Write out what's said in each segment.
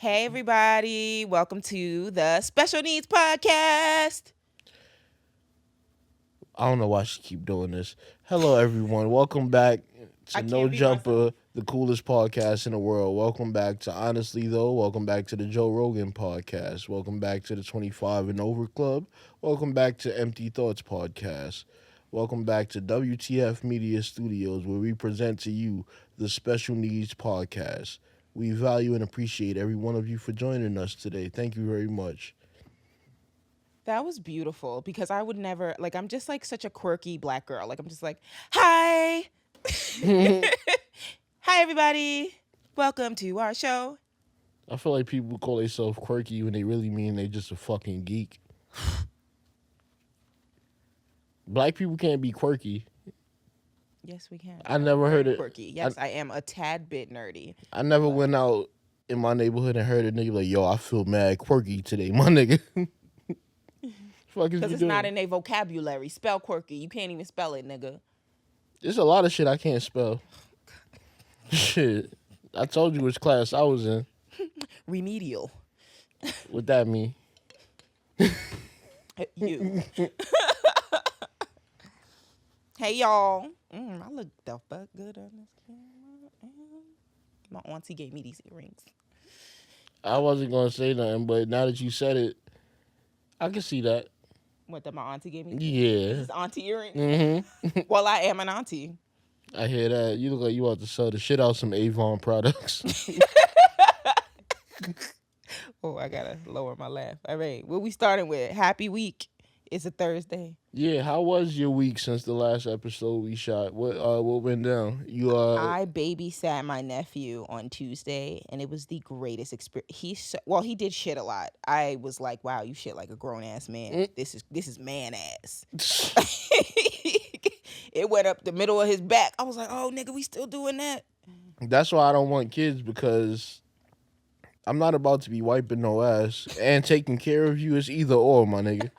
Hey, everybody. Welcome to the Special Needs Podcast. I don't know why she keep doing this. Hello, everyone. Welcome back I to No can't be myself. Jumper, the coolest podcast in the world. Welcome back to Honestly Though. Welcome back to the Joe Rogan podcast. Welcome back to the 25 and Over Club. Welcome back to Empty Thoughts podcast. Welcome back to WTF Media Studios, where we present to you the Special Needs podcast. We value and appreciate every one of you for joining us today. Thank you very much. That was beautiful because I would never, I'm just like such a quirky black girl. I'm just like, hi. Hi, everybody. Welcome to our show. I feel like people call themselves quirky when they really mean they just a fucking geek. Black people can't be quirky. Yes, we can. I never heard it. Quirky. Yes, I am a tad bit nerdy. I never went out in my neighborhood and heard a nigga like, yo, I feel mad quirky today, my nigga. Fuck is Because you it's doing? not in their vocabulary. Spell quirky. You can't even spell it, nigga. There's a lot of shit I can't spell. Shit. I told you which class I was in. Remedial. What that mean? You. Hey, y'all. I look the fuck good on this camera. My auntie gave me these earrings. I wasn't going to say nothing, but now that you said it, I can see that. What, that my auntie gave me? Yeah. This auntie earrings? Mm-hmm. Well, I am an auntie. I hear that. You look like you want to sell the shit out some Avon products. Oh, I gotta lower my laugh. All right, what we starting with? Happy week. It's a Thursday. Yeah, how was your week since the last episode we shot? What went down? I babysat my nephew on Tuesday, and it was the greatest experience. He did shit a lot. I was like, wow, you shit like a grown ass man. This is man ass. It went up the middle of his back. I was like, oh nigga, we still doing that? That's why I don't want kids, because I'm not about to be wiping no ass and taking care of you. It's either or, my nigga.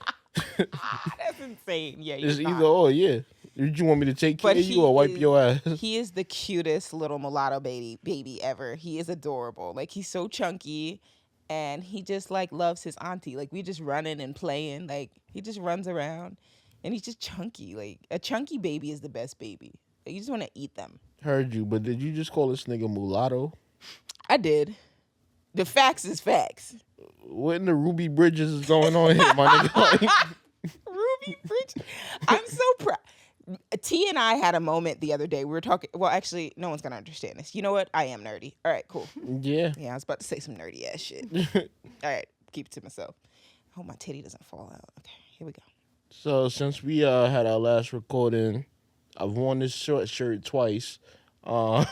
That's insane. Yeah, It's either or, yeah. Did you want me to take care of you or wipe your ass? He is the cutest little mulatto baby ever. He is adorable. Like, he's so chunky, and he just like loves his auntie. Like, we just running and playing. Like, he just runs around, and he's just chunky. Like, a chunky baby is the best baby. Like, you just want to eat them. Heard you, but did you just call this nigga mulatto? I did. The facts is facts. What in the Ruby Bridges is going on here, my nigga? Like, Ruby Bridge. I'm so proud. T and I had a moment the other day. We were talking. Well, actually, no one's gonna understand this. You know what? I am nerdy. All right, cool. yeah. Yeah, I was about to say some nerdy ass shit. All right, keep it to myself. I hope my titty doesn't fall out. Okay, here we go. So since we had our last recording, I've worn this short shirt twice. I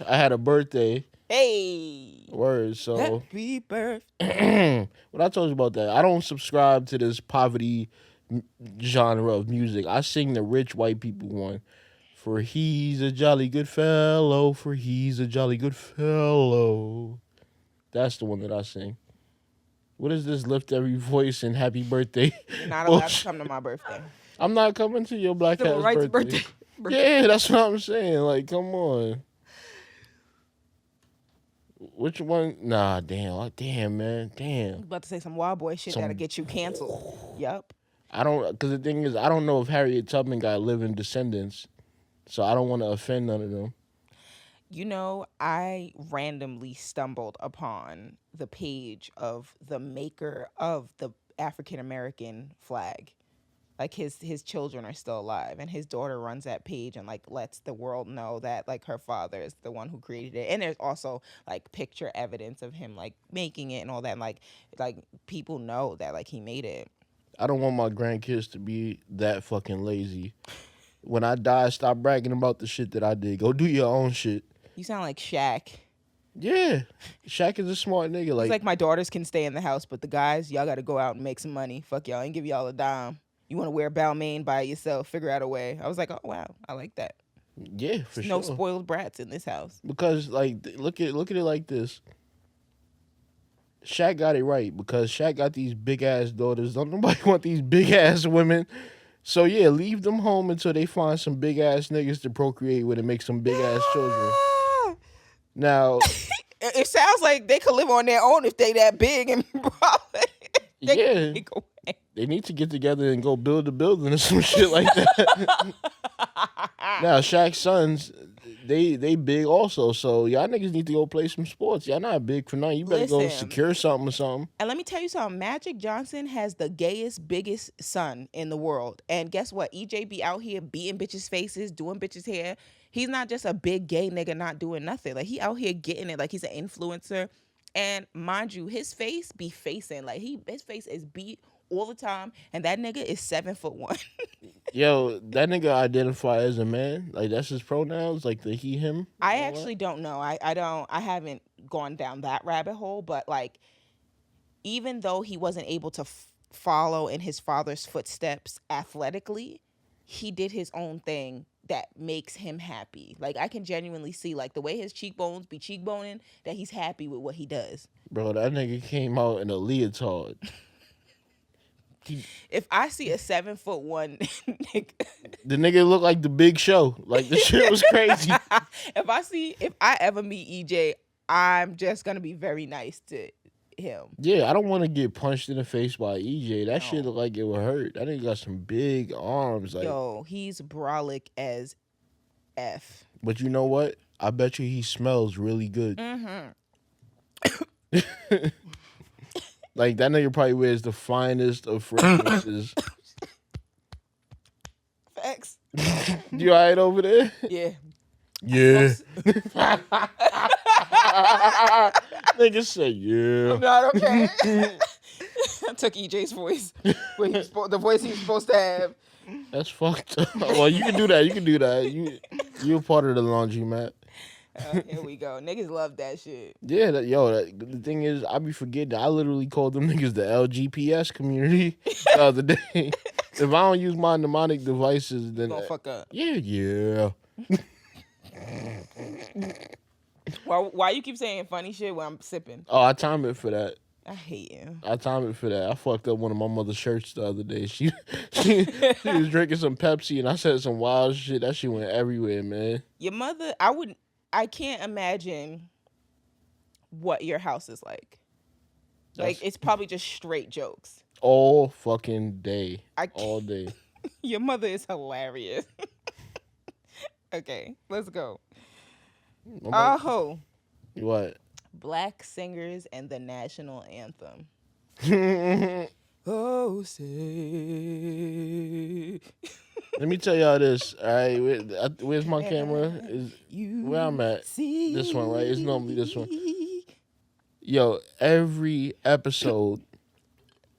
had a birthday. Hey. Word. So Happy birthday. what I told you about that, I don't subscribe to this poverty genre of music. I sing the rich white people one. For he's a jolly good fellow. For he's a jolly good fellow. That's the one that I sing. What is this lift every voice and happy birthday? You're not allowed to come to my birthday. I'm not coming to your black Civil ass rights birthday. birthday. Yeah, that's what I'm saying. Like, come on. Which one? Nah, damn. Like, damn, man. Damn. About to say some wild boy shit that'll get you canceled. Yup. Because the thing is, I don't know if Harriet Tubman got living descendants, so I don't want to offend none of them. You know, I randomly stumbled upon the page of the maker of the African American flag. Like, his children are still alive, and his daughter runs that page and like lets the world know that like her father is the one who created it. And there's also like picture evidence of him like making it and all that. And, like people know that like he made it. I don't want my grandkids to be that fucking lazy. When I die, stop bragging about the shit that I did. Go do your own shit. You sound like Shaq. Yeah. Shaq is a smart nigga. It's like my daughters can stay in the house, but the guys, y'all got to go out and make some money. Fuck y'all, I ain't give y'all a dime. You want to wear Balmain by yourself, figure out a way. I was like, oh, wow, I like that. Yeah, for There's sure. no spoiled brats in this house. Because, like, look at it like this. Shaq got it right, because Shaq got these big-ass daughters. Don't nobody want these big-ass women. So, yeah, leave them home until they find some big-ass niggas to procreate with and make some big-ass children. Now, It sounds like they could live on their own if they that big and probably they Yeah. can make away. They need to get together and go build a building or some shit like that. Now, Shaq's sons, they big also, so y'all niggas need to go play some sports. Y'all not big for nothing. You better go Listen. secure something or something. And let me tell you something. Magic Johnson has the gayest, biggest son in the world. And guess what? EJ be out here beating bitches' faces, doing bitches' hair. He's not just a big gay nigga not doing nothing. Like, he out here getting it. Like, he's an influencer. And mind you, his face be facing. Like, his face is beat all the time. And that nigga is 7'1". Yo, that nigga identify as a man. Like, that's his pronouns, like the he, him. I actually don't know. I haven't gone down that rabbit hole. But, like, even though he wasn't able to follow in his father's footsteps athletically, he did his own thing that makes him happy. Like, I can genuinely see, like, the way his cheekbones be cheekboning, that he's happy with what he does. Bro, that nigga came out in a leotard. If I see a 7'1" nigga, The nigga looked like the Big Show. Like, the shit was crazy. if I ever meet EJ, I'm just gonna be very nice to him. Yeah, I don't want to get punched in the face by EJ. That shit look like it would hurt. That nigga got some big arms. Like, yo, he's brolic as F. But you know what? I bet you he smells really good. Like, that nigga probably wears the finest of fragrances. Facts. You all right over there? Yeah. Yeah. Nigga said, yeah. I'm not okay. I took EJ's voice. The voice he was supposed to have. That's fucked up. Well, you can do that. You can do that. You're part of the laundromat. Here we go. Niggas love that shit. Yeah, the thing is, I be forgetting. I literally called them niggas the LGPS community the other day. If I don't use my mnemonic devices, then Gonna fuck up. Yeah. Why you keep saying funny shit when I'm sipping? Oh, I timed it for that. I hate you. I timed it for that. I fucked up one of my mother's shirts the other day. She was drinking some Pepsi, and I said some wild shit. That shit went everywhere, man. Your mother, I can't imagine what your house is like. Like, it's probably just straight jokes. All fucking day. All day. Your mother is hilarious. Okay, let's go. What? Black singers and the national anthem. Oh, say. Let me tell y'all this. All right, where's my camera? Where I'm at. This one, right? It's normally this one. Yo, every episode,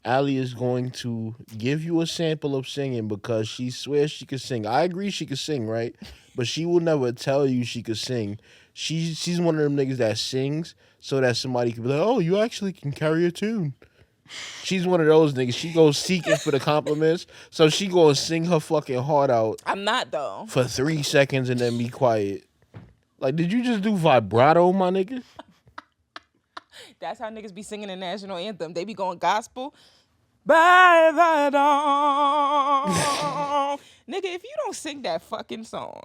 Allie is going to give you a sample of singing because she swears she can sing. I agree she can sing, right? But she will never tell you she can sing. She's one of them niggas that sings so that somebody can be like, oh, you actually can carry a tune. She's one of those niggas. She goes seeking for the compliments. So she gonna sing her fucking heart out. I'm not, though. For 3 seconds and then be quiet. Like, did you just do vibrato, my nigga? That's how niggas be singing the national anthem. They be going gospel. By the dawn. Nigga, if you don't sing that fucking song.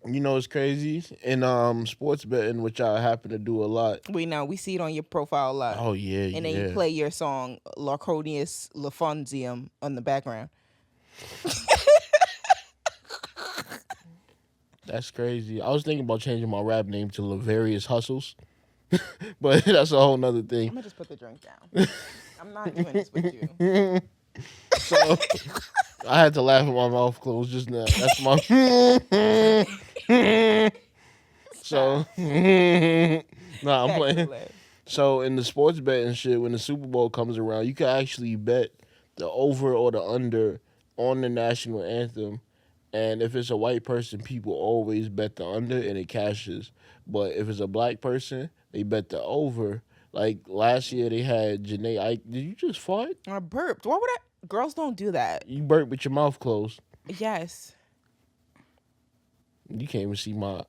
You know what's crazy? In sports betting, which I happen to do a lot. We know. We see it on your profile a lot. Oh, yeah, And then you play your song, Lacronius Lafonzium, on the background. That's crazy. I was thinking about changing my rap name to Lavarius Hustles. But that's a whole nother thing. I'm going to just put the drink down. I'm not doing this with you. So, I had to laugh with my mouth closed just now. That's my... So, nah, I'm playing. So, in the sports betting shit, when the Super Bowl comes around, you can actually bet the over or the under on the national anthem. And if it's a white person, people always bet the under and it cashes. But if it's a black person, they bet the over. Like last year, they had Janae Ike. Did you just fart? I burped. Why would I? Girls don't do that. You burp with your mouth closed. Yes. You can't even see my...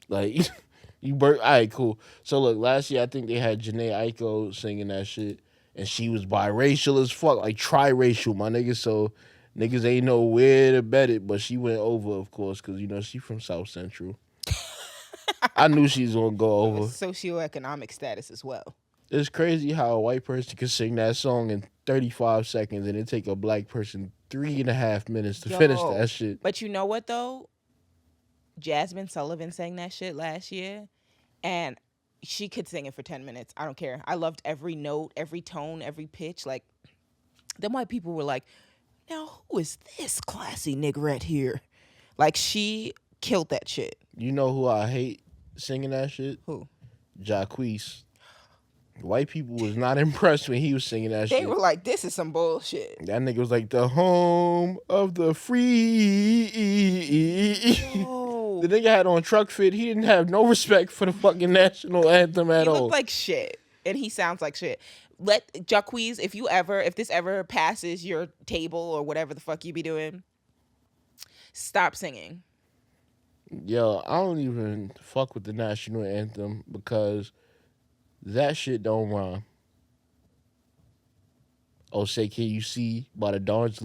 Like, you burp. All right, cool. So, look, last year, I think they had Janae Aiko singing that shit. And she was biracial as fuck. Like, triracial, my nigga. So, niggas ain't know where to bet it. But she went over, of course, because, you know, she from South Central. I knew she was gonna go Of a over. socioeconomic status as well. It's crazy how a white person can sing that song in 35 seconds and it take a black person 3.5 minutes to finish Yo, that shit. but you know what though? Jasmine Sullivan sang that shit last year, and she could sing it for 10 minutes. I don't care. I loved every note, every tone, every pitch. Like, them white people were like, now who is this classy niggerette here? Like, she killed that shit. You know who I hate singing that shit? Who? Jacquees. White people was not impressed when he was singing that They shit. were like, this is some bullshit. That nigga was like, the home of the free. Yo. The nigga had on truck fit. He didn't have no respect for the fucking national anthem at He all. looked like shit, and he sounds like shit. Let Jacquees, if this ever passes your table or whatever the fuck you be doing, stop singing. Yo, I don't even fuck with the national anthem because that shit don't rhyme. Oh, say, can you see by the Dawn's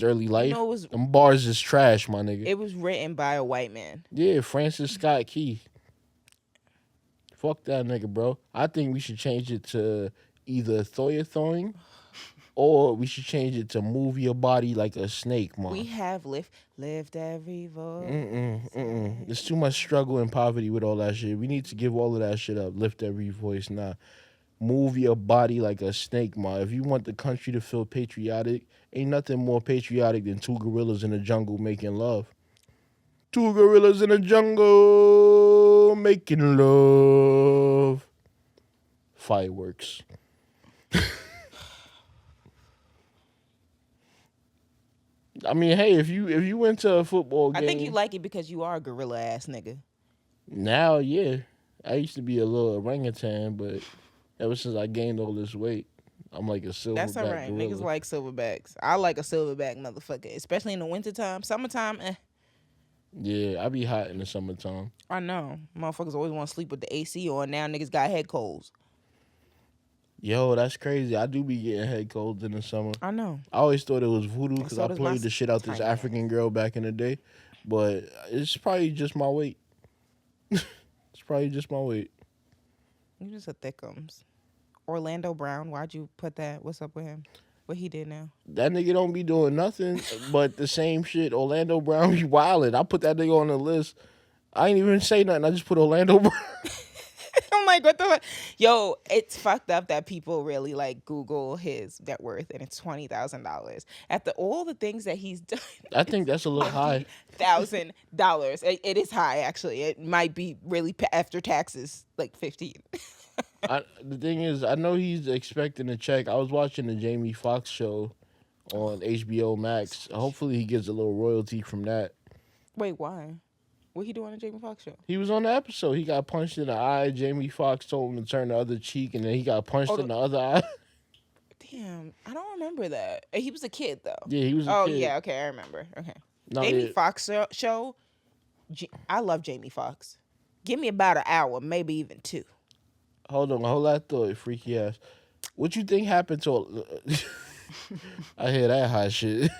early life? No, Them bars is trash, my nigga. it was written by a white man. Yeah, Francis Scott Key. Fuck that nigga, bro. I think we should change it to either Thoya Thoing or we should change it to move your body like a snake, man. We have lived every voice. There's too much struggle and poverty with all that shit. We need to give all of that shit up. Lift every voice now. Move your body like a snake, ma. If you want the country to feel patriotic, ain't nothing more patriotic than two gorillas in the jungle making love. Two gorillas in the jungle making love. Fireworks. I mean, hey, if you went to a football game, I think you like it because you are a gorilla ass nigga. now, yeah. I used to be a little orangutan, but ever since I gained all this weight, I'm like a silverback That's all right. gorilla. Niggas like silverbacks. I like a silverback motherfucker, especially in the wintertime. Summertime, Yeah, I be hot in the summertime. I know. Motherfuckers always want to sleep with the AC on. Now niggas got head colds. Yo, that's crazy. I do be getting head colds in the summer. I know. I always thought it was voodoo because So I does my played the shit out this tiny African girl back in the day, but it's probably just my weight. It's probably just my weight. You just a thickums. Orlando Brown, why'd you put that? What's up with him? What he did now? That nigga don't be doing nothing but the same shit. Orlando Brown be wildin'. I put that nigga on the list. I ain't even say nothing. I just put Orlando Brown. I'm like, what the fuck? Yo, it's fucked up that people really like Google his net worth and it's $20,000. After all the things that he's done, I think that's a little high. $1,000. It is high, actually. It might be really after taxes, like 15. The thing is, I know he's expecting a check. I was watching the Jamie Foxx show on HBO Max. Hopefully he gets a little royalty from that. Wait, why? What he doing on the Jamie Foxx show? He was on the episode. He got punched in the eye. Jamie Foxx told him to turn the other cheek, and then he got punched in the other eye. Damn, I don't remember that. He was a kid, though. Yeah, he was a Oh, kid. yeah, okay, I remember. Okay. No, Jamie yeah. Foxx show, I love Jamie Foxx. Give me about an hour, maybe even 2. Hold on, hold that thought, freaky ass. What you think happened to... I hear that hot shit.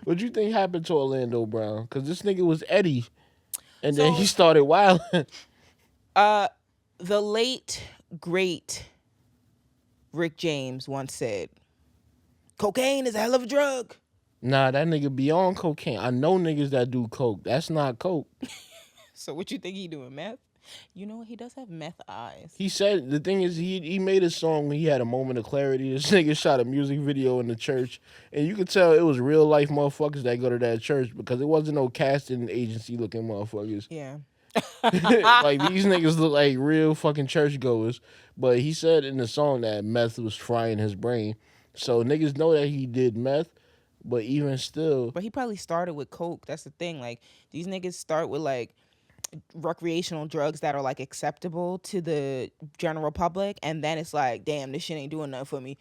What you think happened to Orlando Brown? Because this nigga was Eddie, and then he started wilding. The late, great Rick James once said, cocaine is a hell of a drug. Nah, that nigga be on cocaine. I know niggas that do coke. That's not coke. So what you think he doing, meth? You know what? He does have meth eyes. He said, the thing is, he made a song when he had a moment of clarity. This nigga shot a music video in the church, and you could tell it was real life motherfuckers that go to that church because it wasn't no casting agency looking motherfuckers. Yeah. Like, these niggas look like real fucking churchgoers. But he said in the song that meth was frying his brain. So niggas know that he did meth, but even still. But he probably started with coke. That's the thing. Like, these niggas start with, like, recreational drugs that are, like, acceptable to the general public. And then it's like, damn, this shit ain't doing nothing for me.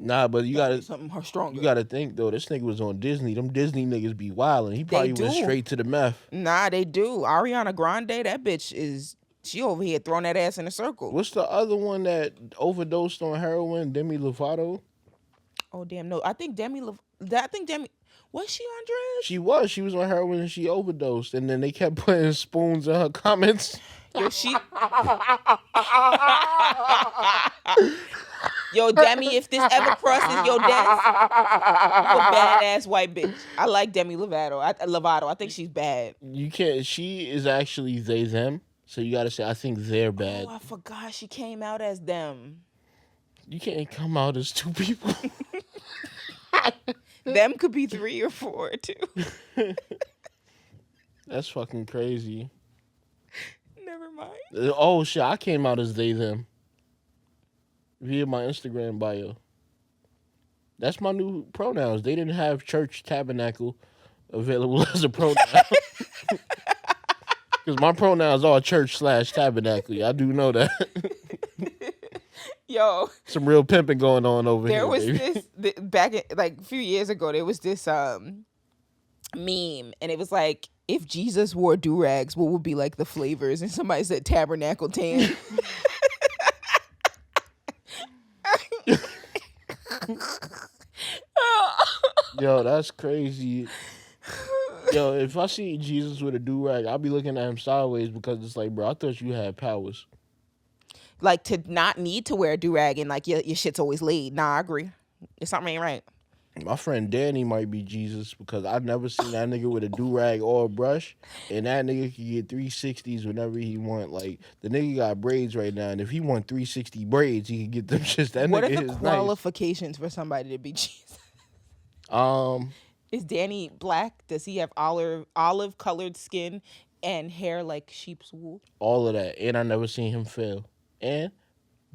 Nah, but you gotta something more stronger. You gotta think though, this nigga was on Disney. Them Disney niggas be wildin'. He probably went straight to the meth. Nah, they do. Ariana Grande, that bitch she over here throwing that ass in a circle. What's the other one that overdosed on heroin? Demi Lovato. Oh damn, no. I think Demi. Was she on drugs? She was on heroin and she overdosed, and then they kept putting spoons in her comments. Yo, Yo, Demi, if this ever crosses your desk, you a badass white bitch. I like Demi Lovato. I think she's bad. You can't. She is actually they them. So you gotta say I think they're bad. Oh, I forgot she came out as them. You can't come out as two people. Them could be 3 or 4 too. That's fucking crazy. Never mind. Oh shit! I came out as they them via my Instagram bio. That's my new pronouns. They didn't have church tabernacle available as a pronoun. Because my pronouns are church/tabernacle. I do know that. Yo, some real pimping going on over there here. was baby. this back in, like a few years ago. There was this meme, and it was like, if Jesus wore do-rags, what would be like the flavors? And somebody said tabernacle tan. Yo, that's crazy. Yo, if I see Jesus with a do-rag, I'll be looking at him sideways because it's like, bro, I thought you had powers. Like, to not need to wear a do-rag and like your shit's always laid. Nah, I agree. It's something ain't right. My friend Danny might be Jesus because I've never seen that nigga with a do-rag or a brush, and that nigga can get 360s whenever he want. Like, the nigga got braids right now, and if he want 360 braids, he can get them shits. That What nigga are the is qualifications for somebody to be Jesus? nice. Is Danny black? Does he have olive colored skin and hair like sheep's wool? All of that, and I never seen him fail. And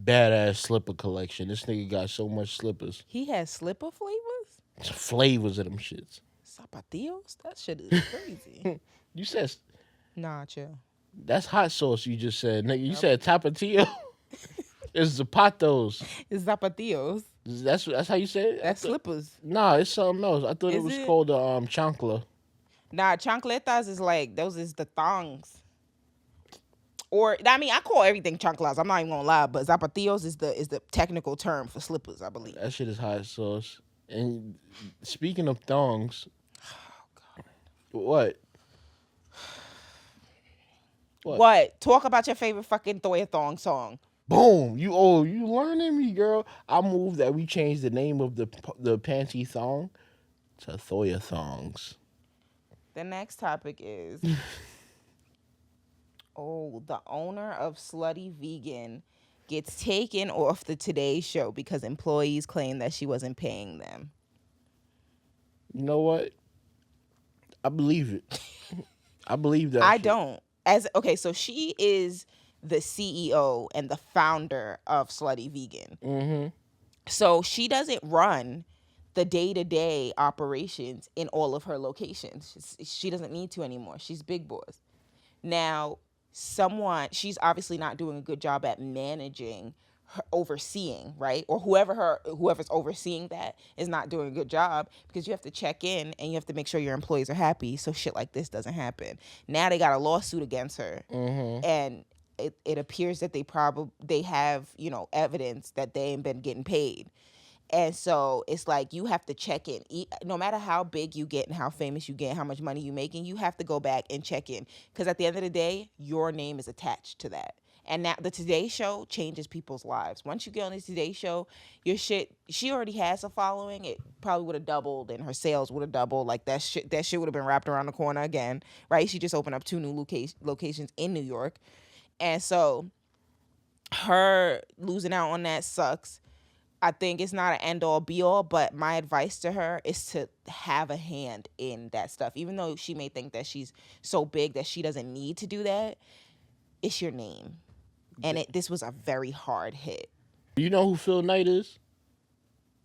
badass slipper collection. This nigga got so much slippers. He has slipper flavors? Flavors of them shits. Zapatillos? That shit is crazy. You said Nah, chill. that's hot sauce. You just said, nigga. You said tapatio. It's zapatos. It's zapatillos. That's how you say it. That's slippers. Nah, it's something else. I thought it Is was it? called a chancla. Nah, chancletas is like, those is the thongs. Or, I mean, I call everything chanclas. I'm not even gonna lie, but zapatillos is the technical term for slippers, I believe. That shit is hot sauce. And speaking of thongs, what? What? Talk about your favorite fucking Thoya Thong song. Boom! You learning me, girl. I moved that we changed the name of the panty thong to Thoya thongs. The next topic is, the owner of Slutty Vegan gets taken off the Today Show because employees claim that she wasn't paying them. You know what? I believe it. I believe that. I don't. So she is the CEO and the founder of Slutty Vegan. Mm-hmm. So she doesn't run the day-to-day operations in all of her locations. She doesn't need to anymore. She's big boss. Now, she's obviously not doing a good job at managing, overseeing, right? Or whoever's overseeing that is not doing a good job, because you have to check in and you have to make sure your employees are happy so shit like this doesn't happen. Now they got a lawsuit against her, and it appears that they have, evidence that they ain't been getting paid. And so it's like you have to check in. No matter how big you get and how famous you get, how much money you're making, you have to go back and check in. Because at the end of the day, your name is attached to that. And now the Today Show changes people's lives. Once you get on the Today Show, your shit, she already has a following. It probably would have doubled, and her sales would have doubled. Like that shit would have been wrapped around the corner again, right? She just opened up 2 new locations in New York. And so her losing out on that sucks. I think it's not an end-all, be-all, but my advice to her is to have a hand in that stuff. Even though she may think that she's so big that she doesn't need to do that, it's your name. And this was a very hard hit. You know who Phil Knight is?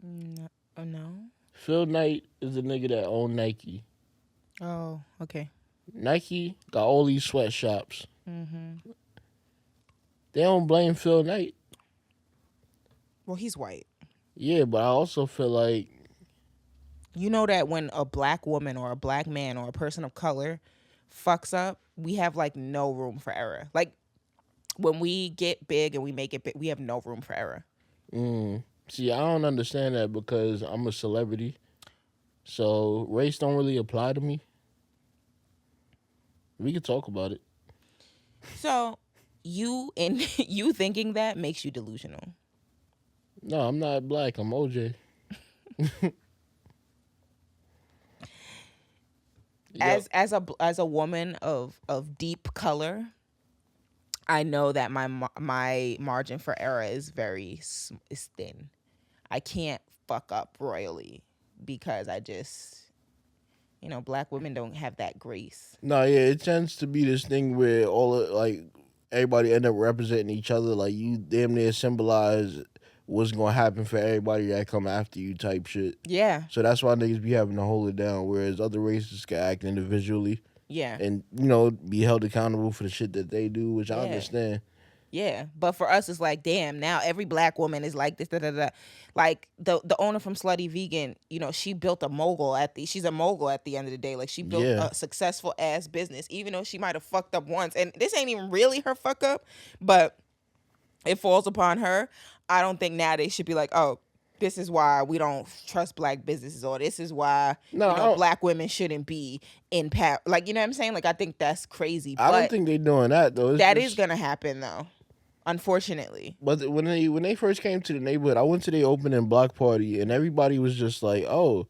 No. Phil Knight is the nigga that owned Nike. Oh, okay. Nike got all these sweatshops. Mm-hmm. They don't blame Phil Knight. Well, he's white. Yeah, but I also feel like, you know that when a black woman or a black man or a person of color fucks up, we have like no room for error. Like when we get big and we make it big, we have no room for error. See, I don't understand that because I'm a celebrity. So race don't really apply to me. We could talk about it. So you and you thinking that makes you delusional. No, I'm not black. I'm OJ. Yep. As a woman of deep color, I know that my margin for error is is thin. I can't fuck up royally because I just, black women don't have that grace. No, yeah, it tends to be this thing where like everybody end up representing each other. Like you damn near symbolize what's gonna happen for everybody that come after you type shit. Yeah. So that's why niggas be having to hold it down, whereas other races can act individually. Yeah. And be held accountable for the shit that they do, which I understand. Yeah, but for us, it's like, damn, now every black woman is like this, da, da, da. Like the owner from Slutty Vegan, she built she's a mogul at the end of the day. Like she built a successful ass business, even though she might have fucked up once. And this ain't even really her fuck up, but it falls upon her. I don't think now they should be like, oh, this is why we don't trust black businesses, or this is why black women shouldn't be in power. Like, you know what I'm saying? Like, I think that's crazy. I don't think they're doing that though. That is gonna happen though. Unfortunately. But when they first came to the neighborhood, I went to the opening block party and everybody was just like, oh,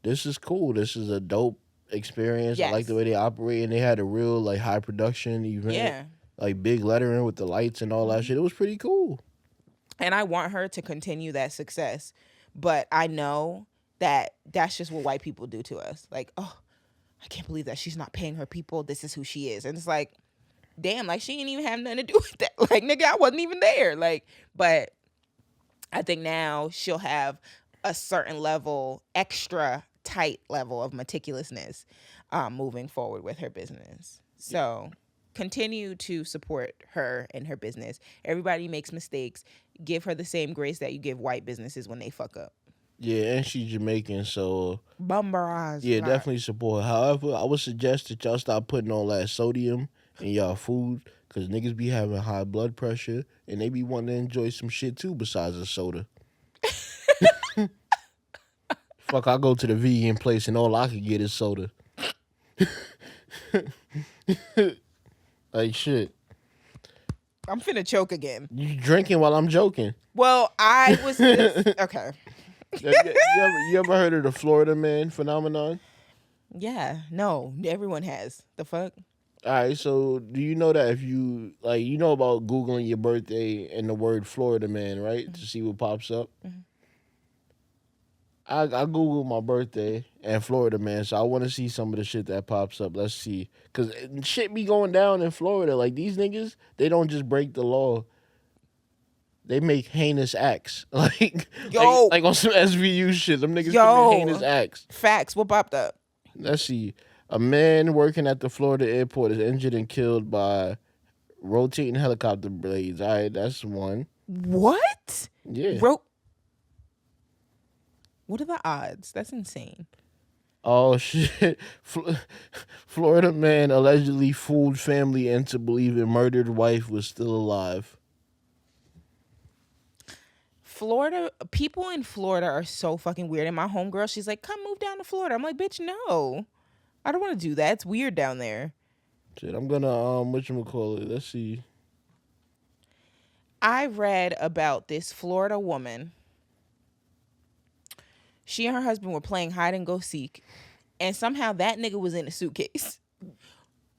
this is cool. This is a dope experience. Yes. I like the way they operate, and they had a real like high production event. Yeah. Like big lettering with the lights and all that shit. It was pretty cool. And I want her to continue that success. But I know that that's just what white people do to us. Like, oh, I can't believe that she's not paying her people. This is who she is. And it's like, damn, like she didn't even have nothing to do with that. Like, nigga, I wasn't even there. Like, but I think now she'll have a certain level, extra tight level of meticulousness moving forward with her business. So continue to support her and her business. Everybody makes mistakes. Give her the same grace that you give white businesses when they fuck up. Yeah, and she's Jamaican, so Bumbaraz. yeah, definitely support her. However, I would suggest that y'all stop putting all that sodium in y'all food, because niggas be having high blood pressure and they be wanting to enjoy some shit too besides a soda. Fuck, I go to the vegan place and all I can get is soda. Like shit. I'm finna choke again. You drinking while I'm joking. Well, I was okay. You ever heard of the Florida man phenomenon? Yeah, no, everyone has. The fuck? All right, so do you know that if you, about Googling your birthday and the word Florida man, right, to see what pops up? Mm-hmm. I Googled my birthday and Florida man, so I want to see some of the shit that pops up. Let's see. Because shit be going down in Florida. Like, these niggas, they don't just break the law. They make heinous acts. Like on some SVU shit. Them niggas commit heinous acts. Facts. What popped up? Let's see. A man working at the Florida airport is injured and killed by rotating helicopter blades. All right, that's one. What? Yeah. What are the odds? That's insane. Oh, shit. Florida man allegedly fooled family into believing murdered wife was still alive. People in Florida are so fucking weird. And my homegirl, she's like, come move down to Florida. I'm like, bitch, no. I don't want to do that. It's weird down there. Shit, I'm gonna whatchamacallit. Let's see. I read about this Florida woman. She and her husband were playing hide and go seek, and somehow that nigga was in a suitcase.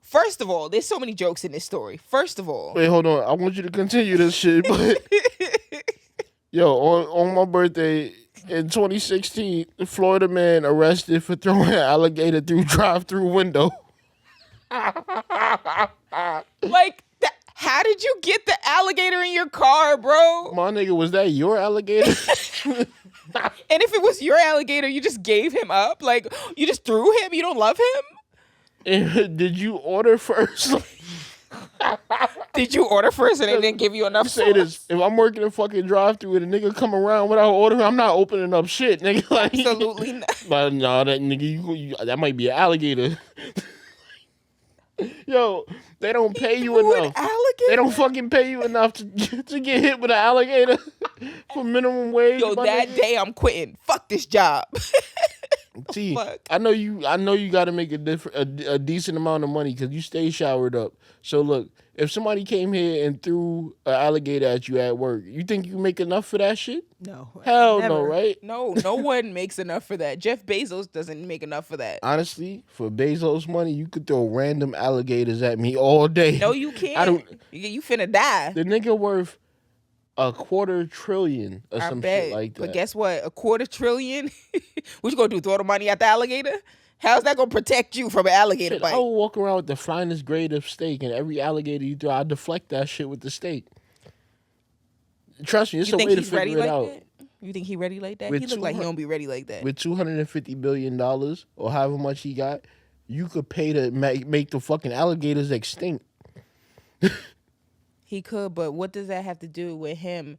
First of all, there's so many jokes in this story. First of all, wait, hold on. I want you to continue this shit, but yo, on my birthday in 2016, the Florida man arrested for throwing an alligator through drive-through window. Like, how did you get the alligator in your car, bro? My nigga, was that your alligator? And if it was your alligator, you just gave him up? Like, you just threw him? You don't love him? And did you order first? Did you order first and they didn't give you enough Say this. If I'm working a fucking drive-thru and a nigga come around without ordering, I'm not opening up shit, nigga. Like, absolutely not. But no, that nigga, that might be an alligator. Yo, they don't pay you enough. They don't fucking pay you enough to get hit with an alligator for minimum wage. Yo, that day I'm quitting. Fuck this job. See, Fuck. I know you got to make a decent amount of money because you stay showered up. So look, if somebody came here and threw an alligator at you at work, you think you make enough for that shit? No. Hell no, Never. right? No one makes enough for that. Jeff Bezos doesn't make enough for that. Honestly, for Bezos money, you could throw random alligators at me all day. No, you can't. I don't. You finna die. The nigga worth $250 billion or I some bet. shit like that. But guess what? $250 billion? What you gonna do? Throw the money at the alligator? How's that gonna protect you from an alligator Shit, bite? I will walk around with the finest grade of steak, and every alligator you throw, I deflect that shit with the steak. Trust me, it's You a think way to he's ready figure it like out. that? You think he ready like that? With He look like he 200 don't be ready like that. With $250 billion or however much he got, you could pay to make the fucking alligators extinct. He could, but what does that have to do with him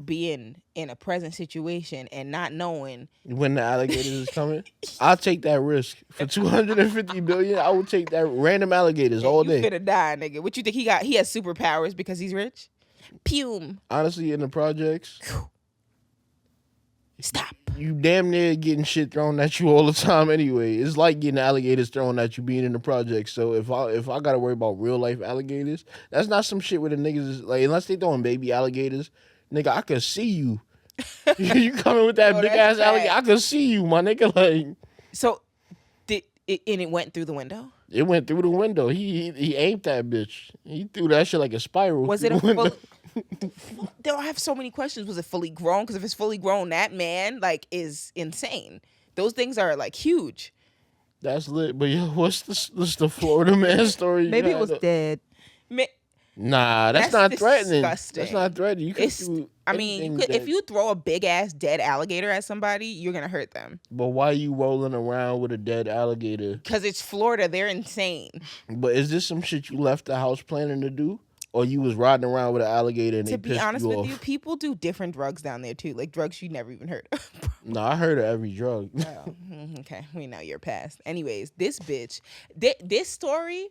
being in a present situation and not knowing? When the alligators is coming, I'll take that risk. For $250 billion, I would take that random alligators all You day. finna die, nigga. What you think he got? He has superpowers because he's rich? Pume. Honestly, in the projects, Stop. you damn near getting shit thrown at you all the time anyway. It's like getting alligators thrown at you being in the project. So if I gotta worry about real life alligators, that's not some shit where the niggas is like, unless they throwing baby alligators, nigga, I could see you. You coming with that Yo, big that's ass alligator, I could see you, my nigga. Like, So, and it went through the window? it went through the window. He aimed that bitch. He threw that shit like a spiral. Was through it a the window. full... I have so many questions. Was it fully grown? Because if it's fully grown, that man, like, is insane. Those things are, like, huge. That's lit. But yo, what's the Florida man story? you Maybe it had was up? dead. Nah, that's That's not threatening. disgusting. That's not threatening. You can It's, do I mean, anything if you throw a big ass dead alligator at somebody, you're gonna hurt them. But why you rolling around with a dead alligator? Because it's Florida, they're insane. But is this some shit you left the house planning to do, or you was riding around with an alligator and To they be pissed honest you with off? you, people do different drugs down there too, like drugs you never even heard of. No, I heard of every drug. Oh, okay, we know you're past. Anyways, this bitch, this story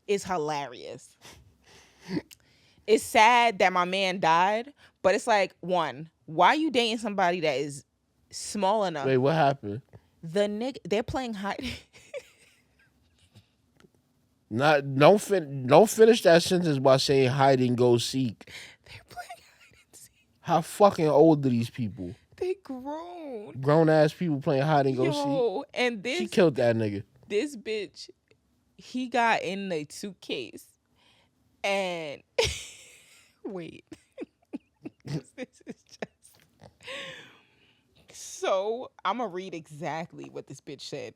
is hilarious. It's sad that my man died, but it's like, one, why you dating somebody that is small enough? Wait, what happened? The nigga, they're playing hide. Don't finish that sentence by saying hide and go seek. They're playing hide and seek. How fucking old are these people? They grown. Grown ass people playing hide and go seek. Yo, and She killed that nigga. this bitch, he got in the suitcase and wait. This is just so I'm gonna read exactly what this bitch said.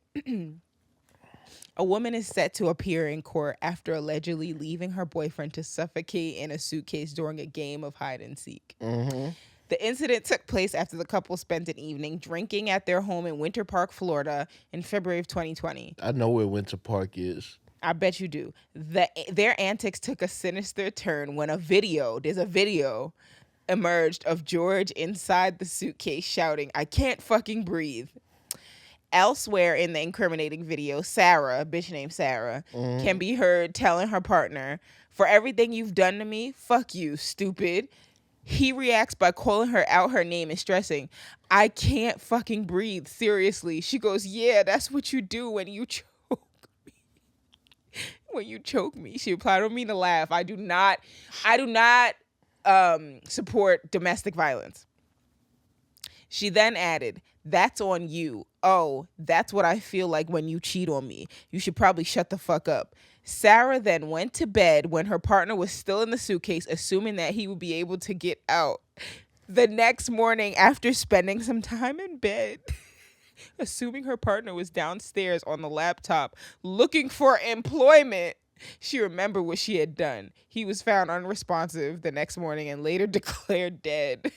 A woman is set to appear in court after allegedly leaving her boyfriend to suffocate in a suitcase during a game of hide and seek. Mm-hmm. The incident took place after the couple spent an evening drinking at their home in Winter Park, Florida in February of 2020. I know where Winter Park is. I bet you do. Their antics took a sinister turn when there's a video emerged of George inside the suitcase shouting, "I can't fucking breathe." Elsewhere in the incriminating video, Sarah, a bitch named Sarah, can be heard telling her partner, "For everything you've done to me, fuck you, stupid." He reacts by calling her out her name and stressing, "I can't fucking breathe, seriously." She goes, "Yeah, that's what you do when you choke me." When you choke me. She replied, "I don't mean to laugh. I do not support domestic violence." She then added, "That's on you. Oh, that's what I feel like when you cheat on me. You should probably shut the fuck up." Sarah then went to bed when her partner was still in the suitcase, assuming that he would be able to get out. The next morning, after spending some time in bed, assuming her partner was downstairs on the laptop looking for employment, she remembered what she had done. He was found unresponsive the next morning and later declared dead.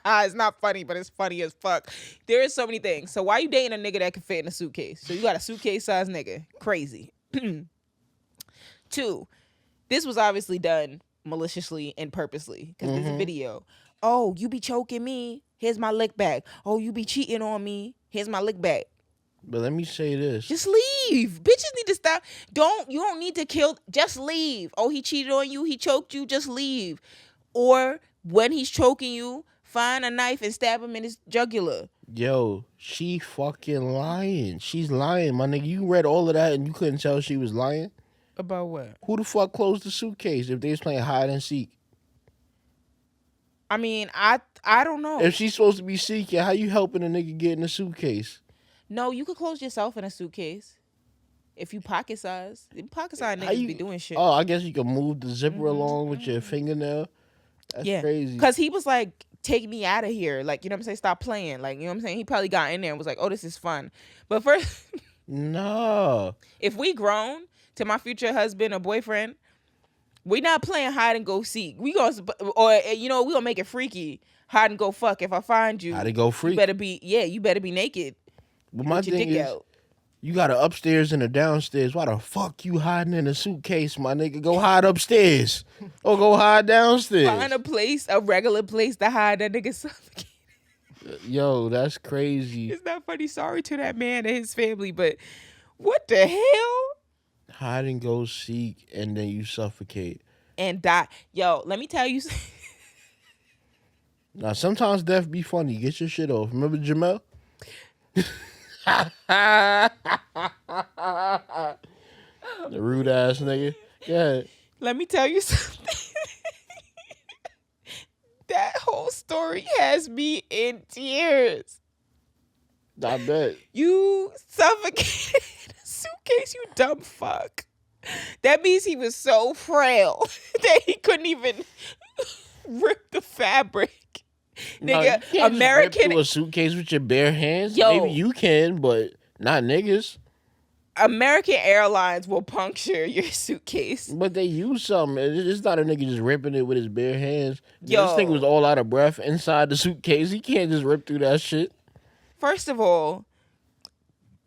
It's not funny, but it's funny as fuck. There is so many things. So why you dating a nigga that can fit in a suitcase? So you got a suitcase-sized nigga. Crazy. 2, this was obviously done maliciously and purposely because there's a video. "Oh, you be choking me. Here's my lick back. Oh, you be cheating on me. Here's my lick back." But let me say this. Just leave. Bitches need to stop. You don't need to kill. Just leave. Oh, he cheated on you. He choked you. Just leave. Or when he's choking you, find a knife and stab him in his jugular. Yo, she fucking lying. She's lying, my nigga. You read all of that and you couldn't tell she was lying? About what? Who the fuck closed the suitcase if they was playing hide and seek? I mean, I don't know. If she's supposed to be seeking, how you helping a nigga get in the suitcase? No, you could close yourself in a suitcase if you pocket size. Pocket size How niggas you? be doing shit. Oh, I guess you can move the zipper along with your fingernail. That's Yeah, crazy. cause he was like, "Take me out of here," like, you know what I'm saying? Stop playing, like, you know what I'm saying? He probably got in there and was like, "Oh, this is fun." But first, No. if we grown to my future husband or boyfriend, we not playing hide and go seek. We gonna, or we gonna make it freaky. Hide and go fuck. If I find you, Hide and go you freak. better be naked But my with your thing dick is, out. you got a upstairs and a downstairs. Why the fuck you hiding in a suitcase, my nigga? Go hide upstairs or go hide downstairs. Find a regular place to hide that nigga suffocate. Yo, that's crazy. It's not funny. Sorry to that man and his family, but what the hell? Hide and go seek, and then you suffocate. And die. Yo, let me tell you. Now, sometimes death be funny. Get your shit off. Remember Jamel? The rude ass nigga. Yeah. Let me tell you something. That whole story has me in tears. I bet. You suffocated in a suitcase, you dumb fuck. That means he was so frail that he couldn't even rip the fabric. No, Nigga, you can't just rip American through a suitcase with your bare hands. Yo. Maybe you can, but not niggas. American Airlines will puncture your suitcase. But they use something. It's not a nigga just ripping it with his bare hands. Yo. This thing was all out of breath inside the suitcase. He can't just rip through that shit. First of all,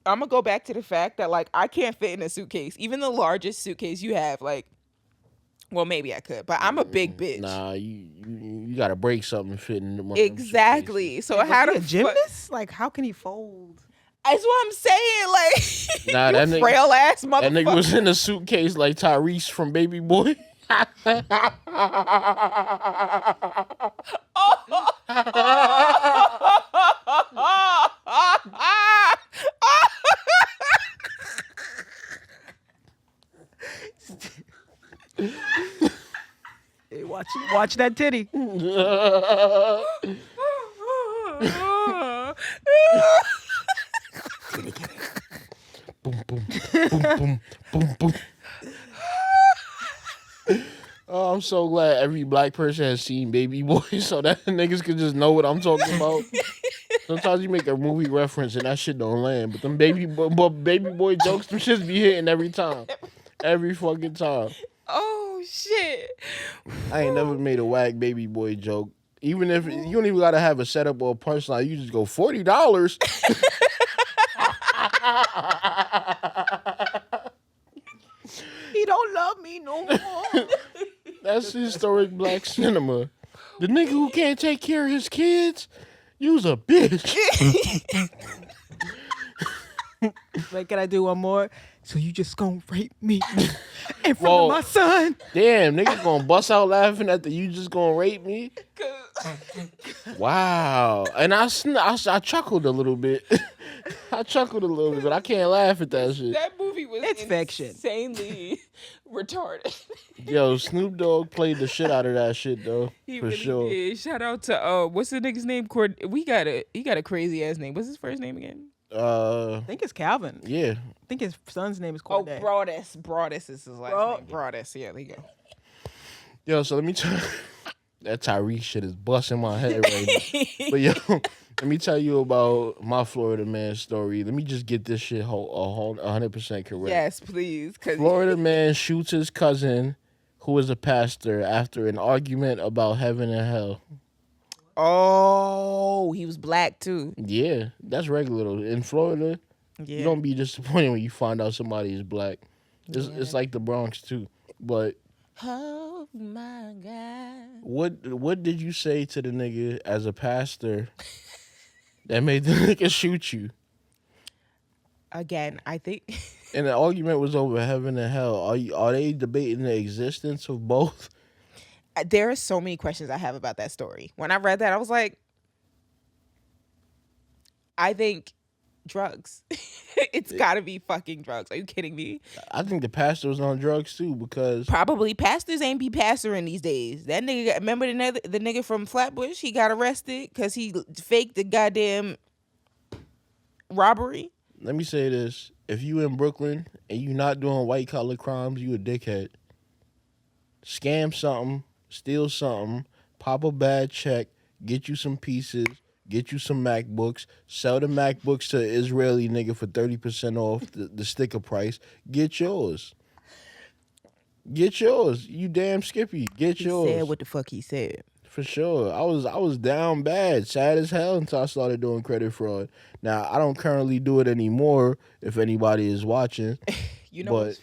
I'm gonna go back to the fact that like I can't fit in a suitcase. Even the largest suitcase you have, like, well, maybe I could, but I'm a big bitch. Nah, you gotta break something to fit in one of them Exactly. So how Was do he a gymnast? Like, how can he fold? That's what I'm saying. Like, Nah, you that nigga- frail ass motherfucker. That nigga was in a suitcase like Tyrese from Baby Boy. Hey, watch that titty. Boom, boom, boom, boom, boom, boom. Oh, I'm so glad every black person has seen Baby Boy so that niggas can just know what I'm talking about. Sometimes you make a movie reference and that shit don't land, but them baby boy jokes, them shits be hitting every time. Every fucking time. Oh shit. I ain't never made a whack Baby Boy joke. Even if you don't even gotta have a setup or a punchline, you just go $40. He don't love me no more. That's historic black cinema. The nigga who can't take care of his kids, you's a bitch. Like, can I do one more? So you just gonna rape me in front Whoa. of my son? Damn, niggas gonna bust out laughing after you just gonna rape me? Wow. And I chuckled a little bit. I chuckled a little bit, but I can't laugh at that shit. That movie was It's fiction. insanely retarded. Yo, Snoop Dogg played the shit out of that shit though, He for really sure. did. Shout out to what's the nigga's name? He got a crazy ass name. What's his first name again? I think it's Calvin. Yeah. I think his son's name is Oh, Corday. Broadus is his last name. Broadus. Yeah, there you go. Yo, so let me tell that Tyrese shit is busting my head right now. But yo, let me tell you about my Florida man story. Let me just get this shit 100% correct. Yes, please. Florida man shoots his cousin, who is a pastor, after an argument about heaven and hell. Oh, he was black too. Yeah, that's regular though. In Florida, Yeah. you don't be disappointed when you find out somebody is black. It's like the Bronx too. But Oh my God. what did you say to the nigga as a pastor that made the nigga shoot you? Again, I think And the argument was over heaven and hell. Are they debating the existence of both? there are so many questions I have about that story. When I read that, I was like, I think drugs. It's gotta be fucking drugs. Are you kidding me? I think the pastor was on drugs too because Probably pastors ain't be pastoring these days. That nigga, remember the nigga from Flatbush? He got arrested because he faked the goddamn robbery. let me say this: if you in Brooklyn and you not doing white collar crimes, you a dickhead. Scam something, steal something, pop a bad check, get you some pieces, get you some MacBooks, sell the MacBooks to an Israeli nigga for 30% off the sticker price. Get yours. Get yours. You damn Skippy. Get He yours. said what the fuck he said. For sure. I was down bad, sad as hell until I started doing credit fraud. Now, I don't currently do it anymore if anybody is watching. You know But what's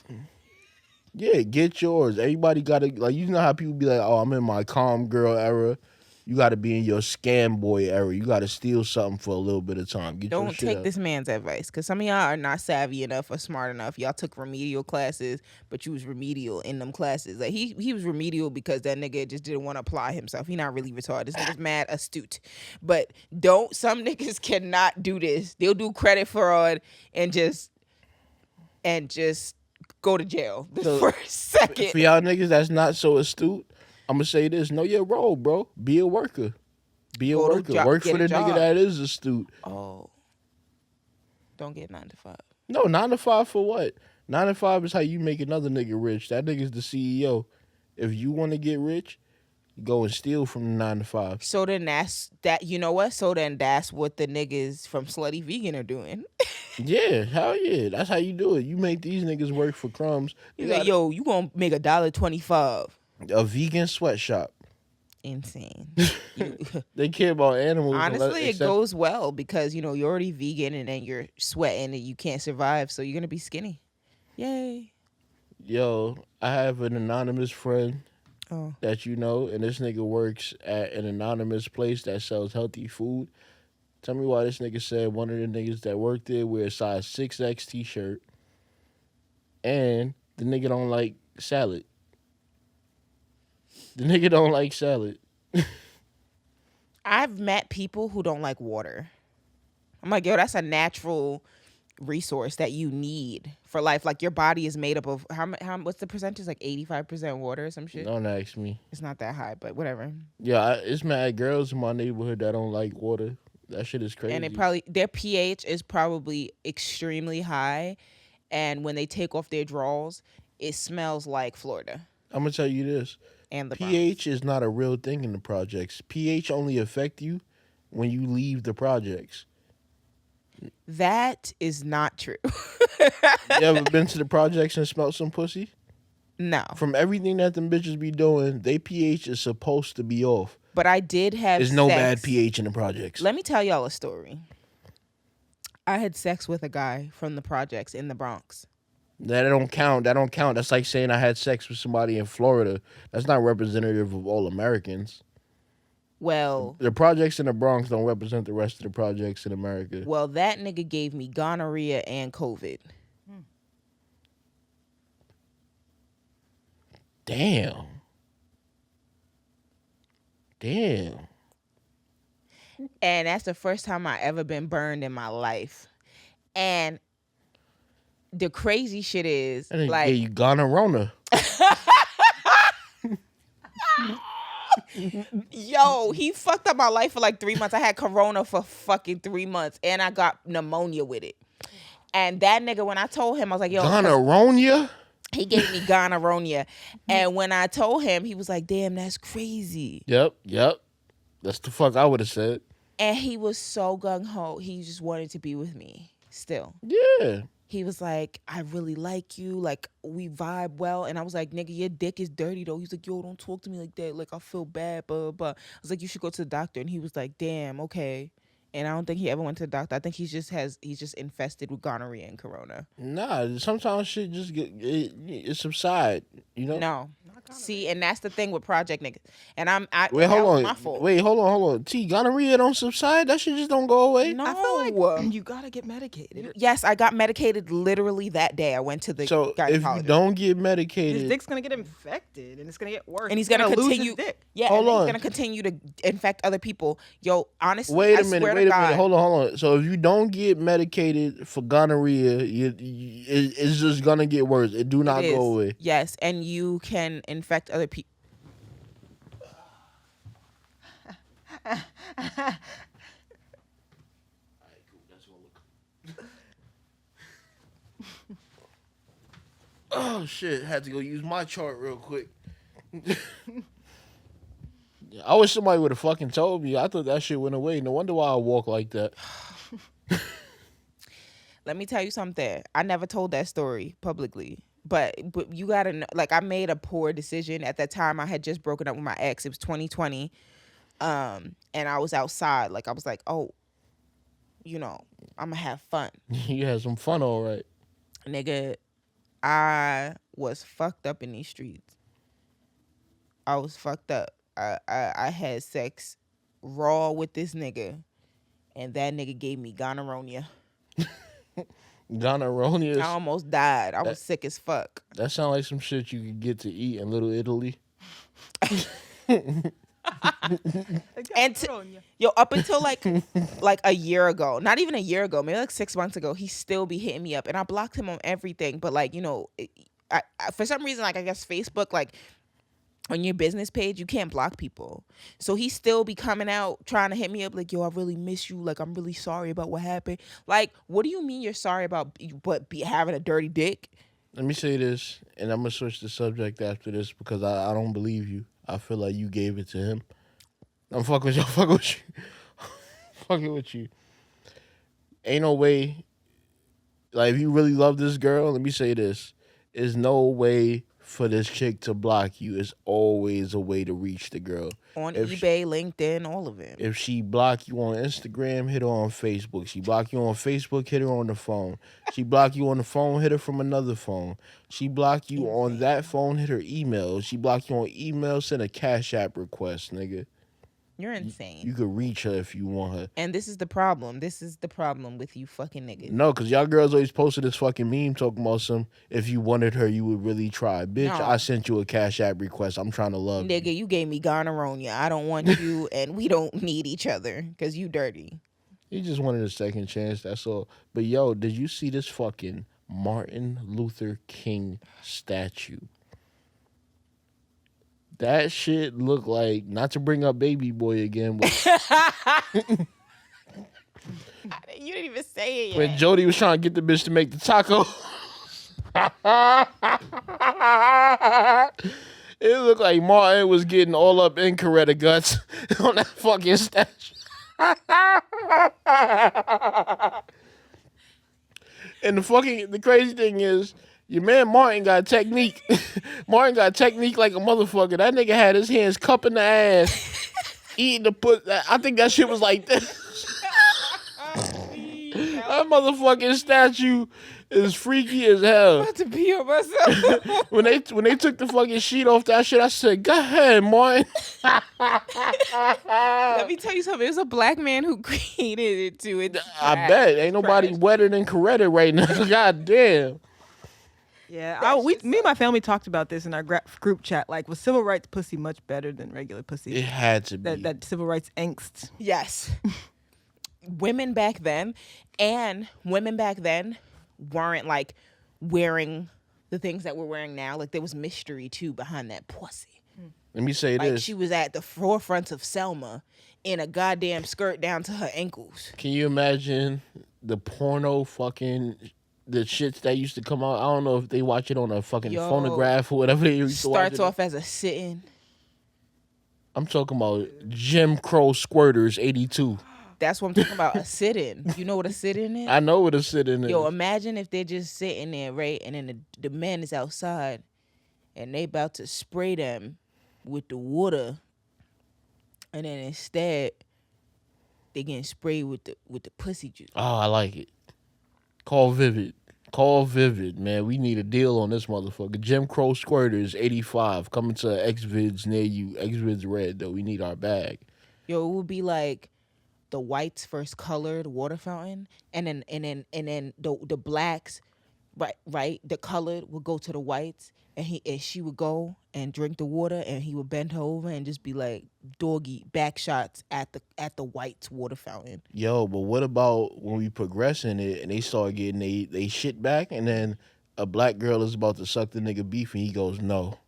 yeah, get yours. Everybody got to, like, you know how people be like, oh, I'm in my calm girl era. You got to be in your scam boy era. You got to steal something for a little bit of time. Get your Don't shit take up. this man's advice, because some of y'all are not savvy enough or smart enough. Y'all took remedial classes, but you was remedial in them classes. Like he was remedial because that nigga just didn't want to apply himself. He not really retarded. This nigga's mad astute. But some niggas cannot do this. They'll do credit fraud and just go to jail the So, first second. For y'all niggas that's not so astute, I'm going to say this. Know your role, bro. Be a worker. Be a Go to worker. job- Work get for a the nigga job. that is astute. Oh, don't get 9 to 5. No, 9 to 5 for what? 9 to 5 is how you make another nigga rich. That nigga's the CEO. If you want to get rich, go and steal from the 9 to 5. So then that's that. You know what? So then that's what the niggas from Slutty Vegan are doing. Yeah, hell yeah. That's how you do it. You make these niggas work for crumbs. He's like, yo, you gonna make $1.25. A vegan sweatshop. Insane. They care about animals. Honestly, it except- goes well because you're already vegan and then you're sweating and you can't survive, so you're gonna be skinny. Yay. Yo, I have an anonymous friend Oh. that you know, and this nigga works at an anonymous place that sells healthy food. Tell me why this nigga said one of the niggas that work there wear a size 6X t-shirt and the nigga don't like salad. The nigga don't like salad. I've met people who don't like water. I'm like, yo, that's a natural resource that you need for life. Like your body is made up of how what's the percentage? Like 85% water or some shit. Don't ask me. It's not that high, but whatever. Yeah, it's mad girls in my neighborhood that don't like water. That shit is crazy. And their pH is probably extremely high, and when they take off their drawers, it smells like Florida I'm gonna tell you this. and the pH is not a real thing in the projects. pH only affect you when you leave the projects. Bronx. That is not true. You ever been to the projects and smelled some pussy? No, From everything that them bitches be doing, they pH is supposed to be off. but I did have. There's no sex. bad pH in the projects. Let me tell y'all a story. I had sex with a guy from the projects in the Bronx. That don't count. That don't count. That's like saying I had sex with somebody in Florida. That's not representative of all Americans. Well, The projects in the Bronx don't represent the rest of the projects in America. that nigga gave me gonorrhea and COVID. Damn. And that's the first time I ever been burned in my life. And the crazy shit is, And like, yeah, you gonorrhea. yo, he fucked up my life for like 3 months. I had corona for fucking 3 months, and I got pneumonia with it. And that nigga, when I told him, I was like, yo, Gonorrhea? he gave me gonorrhea. And when I told him, he was like, damn, that's crazy. Yep. That's the fuck I would have said. And he was so gung-ho. He just wanted to be with me still. Yeah. He was like, I really like you. Like, we vibe well. And I was like, nigga, your dick is dirty, though. He's like, yo, don't talk to me like that. Like, I feel bad, blah, blah, blah. I was like, you should go to the doctor. And he was like, damn, okay. And I don't think he ever went to the doctor. I think he's just infested with gonorrhea and corona. Nah, sometimes shit just it subside, you know? No. See, and that's the thing with project niggas. And that Wait, was hold my on. fault. Wait, hold on. T, gonorrhea don't subside? That shit just don't go away? No. I feel like you gotta get medicated. Yes, I got medicated literally that day. I went to the So if you gynecologist. don't get His medicated, dick's gonna get infected and it's gonna get worse. And he's gonna lose continue. his dick. Yeah, Hold and then on. he's gonna continue to infect other people. Yo, honestly, wait I a minute. swear to wait a minute. God. Hold on. So if you don't get medicated for gonorrhea, it's just gonna get worse. It do not It go is. away. Yes, and you can infect other people. Oh shit! Had to go use my chart real quick. I wish somebody would have fucking told me. I thought that shit went away. No wonder why I walk like that. Let me tell you something. I never told that story publicly. But you gotta know, like, I made a poor decision at that time. I had just broken up with my ex. It was 2020. And I was outside. Like, I was like, oh, I'm gonna have fun. You had some fun, all right. Nigga, I was fucked up in these streets. I was fucked up. I had sex raw with this nigga, and that nigga gave me gonorrhonia. Gonorrhonia. I almost died. I was sick as fuck. That sounds like some shit you could get to eat in Little Italy. And up until like a year ago, not even a year ago, maybe like 6 months ago, he still be hitting me up, and I blocked him on everything. But like, I for some reason, like, I guess Facebook, like, on your business page, you can't block people. So he still be coming out trying to hit me up like, yo, I really miss you. Like, I'm really sorry about what happened. Like, what do you mean you're sorry about having a dirty dick? Let me say this, and I'm gonna switch the subject after this because I don't believe you. I feel like you gave it to him. I'm fucking with you. Fucking with you. Fucking with you. Ain't no way. Like, if you really love this girl, let me say this. There's no way for this chick to block you. It's always a way to reach the girl. On eBay, LinkedIn, all of it. If she block you on Instagram, hit her on Facebook. She block you on Facebook, hit her on the phone. She block you on the phone, hit her from another phone. She block you on that phone, hit her email. She block you on email, send a Cash App request, nigga. You're insane. You could reach her if you want her. And this is the problem. This is the problem with you fucking niggas. No, because y'all girls always posted this fucking meme talking about if you wanted her, you would really try. Bitch, No. I sent you a Cash App request. I'm trying to love you. Nigga, you gave me gonorrhonia. I don't want you, and we don't need each other because you dirty. He just wanted a second chance, that's all. But yo, did you see this fucking Martin Luther King statue? That shit looked like, not to bring up Baby Boy again, but You didn't even say it yet. when Jody was trying to get the bitch to make the taco, it looked like Martin was getting all up in Coretta guts on that fucking statue. And the crazy thing is, your man Martin got technique. Martin got technique like a motherfucker. That nigga had his hands cupping the ass, eating the I think that shit was like this. That motherfucking statue is freaky as hell. I'm about to pee on myself. When they took the fucking sheet off that shit, I said, "Go ahead, Martin." Let me tell you something. It was a black man who created it too. It's I bet ain't nobody wetter than Coretta right now. God damn. Yeah, me and my family talked about this in our group chat. Like, was civil rights pussy much better than regular pussy? It had to be. That civil rights angst. Yes. Women back then weren't like wearing the things that we're wearing now. Like, there was mystery too behind that pussy. Let me say Like, this. she was at the forefront of Selma in a goddamn skirt down to her ankles. Can you imagine the porno fucking the shits that used to come out? I don't know if they watch it on a fucking phonograph or whatever they used to watch. Starts off as a sit-in. I'm talking about Jim Crow Squirters 82. That's what I'm talking about, a sit-in. You know what a sit-in is? I know what a sit-in is. Yo, imagine if they're just sitting there, right? And then the man is outside and they about to spray them with the water. And then instead, they getting sprayed with the pussy juice. Oh, I like it. Call Vivid, man. We need a deal on this motherfucker. Jim Crow Squirters 85 coming to Xvids near you. Xvids Red, though. We need our bag. Yo, it would be like the whites first colored water fountain, and then the blacks right. The colored would go to the whites, and she would go and drink the water, and he would bend her over and just be like doggy back shots at the whites water fountain. Yo, but what about when we progress in it and they start getting they shit back, and then a black girl is about to suck the nigga beef and he goes, no,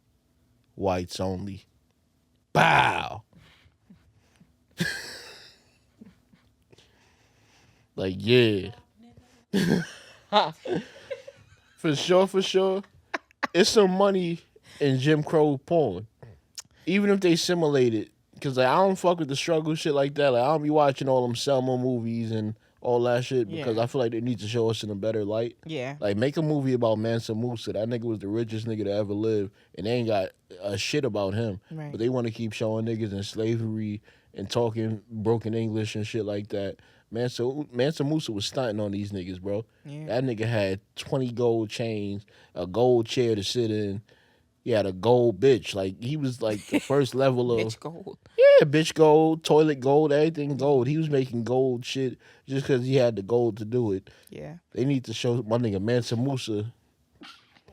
whites only. Bow. Like, yeah. For sure. It's some money in Jim Crow porn. Even if they simulate it. Because like, I don't fuck with the struggle shit like that. Like, I don't be watching all them Selma movies and all that shit because Yeah. I feel like they need to show us in a better light. Yeah. Like, make a movie about Mansa Musa. That nigga was the richest nigga to ever live, and they ain't got a shit about him. Right. But they want to keep showing niggas in slavery and talking broken English and shit like that. Mansa Musa was stunting on these niggas, bro. Yeah. That nigga had 20 gold chains, a gold chair to sit in. He had a gold bitch. Like, he was like the first level of... Bitch gold. Yeah, bitch gold, toilet gold, everything gold. He was making gold shit just because he had the gold to do it. Yeah. They need to show my nigga Mansa Musa.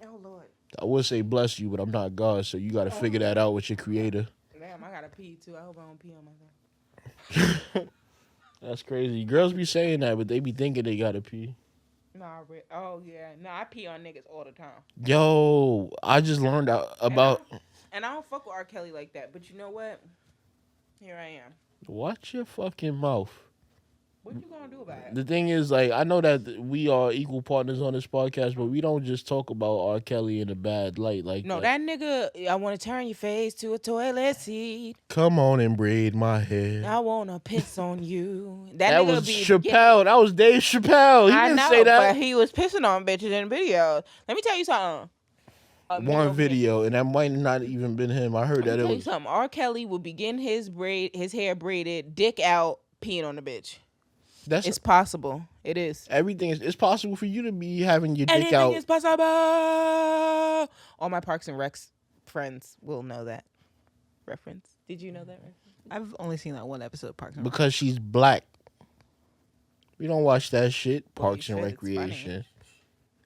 Oh Lord. I would say bless you, but I'm not God, so you got to figure that out with your creator. Damn, I gotta pee too. I hope I don't pee on myself. That's crazy. Girls be saying that, but they be thinking they got to pee. Nah, oh yeah. No, I pee on niggas all the time. Yo, I just learned about... And I don't fuck with R. Kelly like that. But you know what? Here I am. Watch your fucking mouth. What you gonna do about it? The thing is, like, I know that we are equal partners on this podcast, but we don't just talk about R. Kelly in a bad light like No, that. that nigga, I want to turn your face to a toilet seat. Come on and braid my hair. I want to piss on you. That nigga was be Chappelle. That was Dave Chappelle. He I didn't know, say that. but he was pissing on bitches in videos. Let me tell you something. One video, and that might not even been him. I heard Let that me it tell you was. something. R. Kelly would begin his hair braided, dick out, peeing on the bitch. That's It's possible. It is. everything. It's possible for you to be having your dick Anything out. is possible. All my Parks and Recs friends will know that reference. Did you know that reference? I've only seen that one episode of Parks and Rec. Because she's black. We don't watch that shit. Well, Parks you and should. It's funny. Recreation.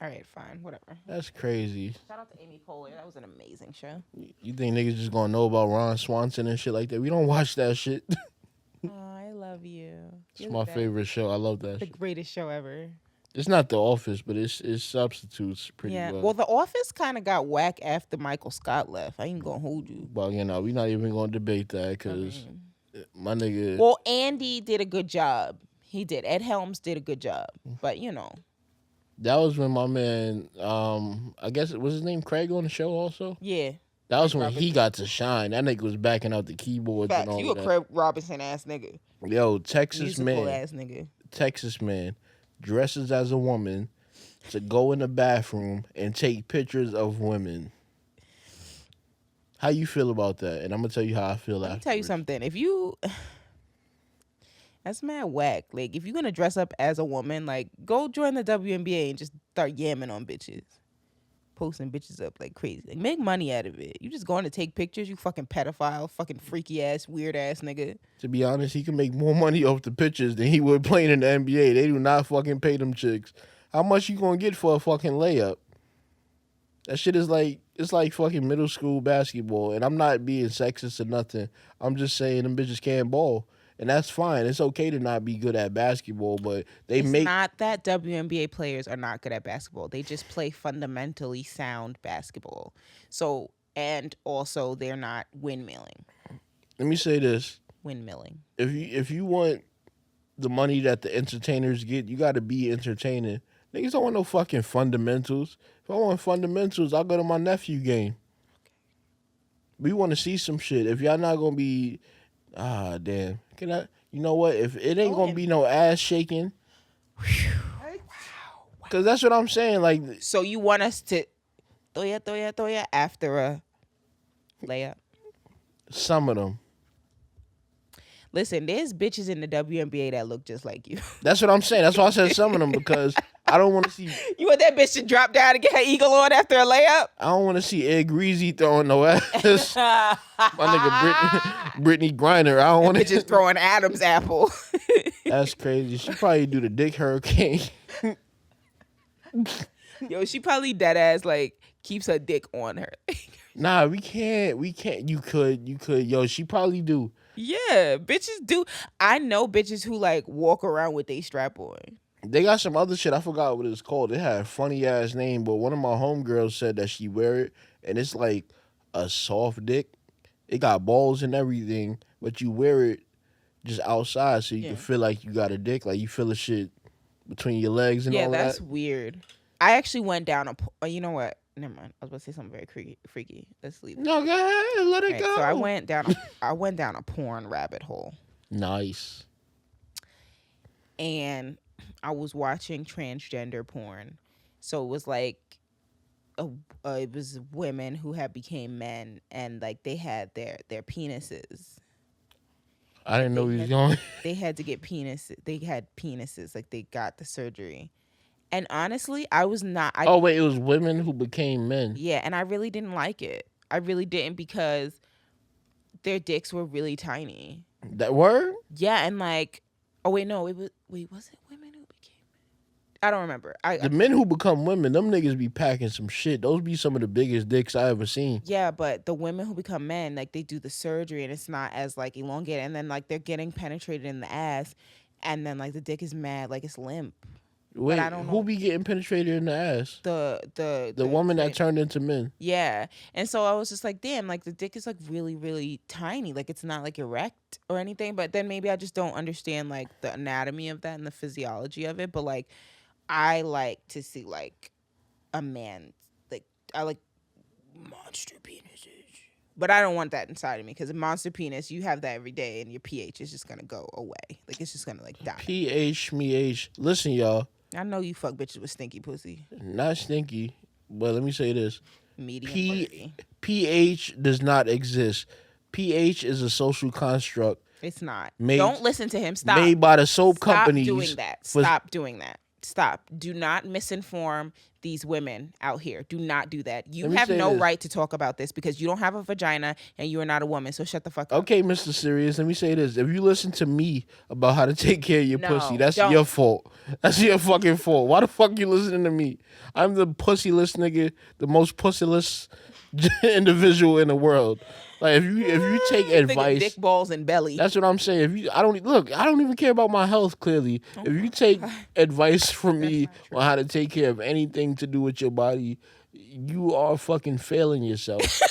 All right, fine, whatever. That's crazy. Shout out to Amy Poehler. That was an amazing show. You think niggas just gonna know about Ron Swanson and shit like that? We don't watch that shit. Oh, I love you. It's my favorite show. I love that The shit. greatest show ever. It's not The Office, but it substitutes pretty Yeah. well. Well, The Office kind of got whack after Michael Scott left. I ain't gonna hold you. Well, you know, we're not even gonna debate that because my nigga. Well, Andy did a good job. He did. Ed Helms did a good job. But you know. That was when my man, I guess it was his name Craig on the show also. Yeah. That was when he got to shine. That nigga was backing out the keyboards Facts. and all You a that. Craig Robinson ass nigga. Yo, Texas Musical man, ass nigga. Texas man dresses as a woman to go in the bathroom and take pictures of women. How you feel about that? And I'm gonna tell you how I feel Let me afterwards. tell you something. If you that's mad whack. Like if you're gonna dress up as a woman, like go join the WNBA and just start yamming on bitches. Posting bitches up like crazy. Like make money out of it. You just going to take pictures, you fucking pedophile, fucking freaky ass, weird ass nigga. To be honest, he can make more money off the pictures than he would playing in the NBA. They do not fucking pay them chicks. How much you gonna get for a fucking layup? That shit is like, it's like fucking middle school basketball. And I'm not being sexist or nothing. I'm just saying them bitches can't ball. And that's fine. It's okay to not be good at basketball, but It's not that WNBA players are not good at basketball. They just play fundamentally sound basketball. So, and also they're not windmilling. Let me say this. Windmilling. If you want the money that the entertainers get, you got to be entertaining. Niggas don't want no fucking fundamentals. If I want fundamentals, I'll go to my nephew game. We want to see some shit. If y'all not going to be... damn. Can I? You know what? If it ain't gonna be no ass shaking, because that's what I'm saying. Like, So you want us to throw ya after a layup? some of them. Listen, there's bitches in the WNBA that look just like you. That's what I'm saying. That's why I said some of them because I don't want to see. You want that bitch to drop down and get her eagle on after a layup? I don't want to see Ed Greasy throwing no ass. My nigga Brittany Griner. I don't want Bitches to. throwing Adam's apple. That's crazy. She probably do the dick hurricane. Yo, she probably dead ass like keeps her dick on her. Nah, we can't. We can't. You could. You could. Yo, she probably do. Yeah, bitches do. I know bitches who like walk around with they strap on. They got some other shit. I forgot what it's called. It had a funny ass name, but one of my homegirls said that she wear it, and it's like a soft dick. It got balls and everything, but you wear it just outside so you Yeah. can feel like you got a dick, like you feel the shit between your legs and Yeah, all that's that. weird. I actually went down you know what? Never mind. I was about to say something very freaky. Let's leave it. No, go ahead, let it Right, go. so I went down a porn rabbit hole, Nice. and I was watching transgender porn. So it was like it was women who had became men, and like they had their penises. I didn't know They he was had, going. they had to get penises. They had penises. Like they got the surgery. And honestly, I was not. Oh wait, it was women who became men. Yeah, and I really didn't like it. I really didn't because their dicks were really tiny. That word? Yeah, and like, oh wait, no, was it women who became men? I don't remember. The men who become women, them niggas be packing some shit. Those be some of the biggest dicks I ever seen. Yeah, but the women who become men, like they do the surgery and it's not as like elongated, and then like they're getting penetrated in the ass, and then like the dick is mad, like it's limp. Wait, I don't know. who be getting penetrated in the ass? The woman that turned into men. Yeah. And so I was just like, damn, like the dick is like really, really tiny. Like it's not like erect or anything. But then maybe I just don't understand like the anatomy of that and the physiology of it. But like I like to see like a man, like I like monster penises. But I don't want that inside of me because a monster penis, you have that every day and your pH is just going to go away. Like it's just going to like die. pH, me-H. Listen, y'all. I know you fuck bitches with stinky pussy. Not stinky, but let me say this. Medium dirty. pH does not exist. pH is a social construct It's not. Made- Don't listen to him. Stop. made by the soap Stop companies. doing that. for- Stop doing that. Stop. Do not misinform these women out here. Do not do that. You Let me have say no this. right to talk about this because you don't have a vagina and you are not a woman. So shut the fuck up. Okay, Mr. Serious, let me say this. If you listen to me about how to take care of your No, pussy, that's don't. your fault. That's your fucking fault. Why the fuck you listening to me? I'm the pussyless nigga, the most pussyless individual in the world. Like if you take Think of advice, dick balls and belly. that's what I'm saying. I don't even care about my health clearly. If you take advice from me on how to take care of anything to do with your body, you are fucking failing yourself.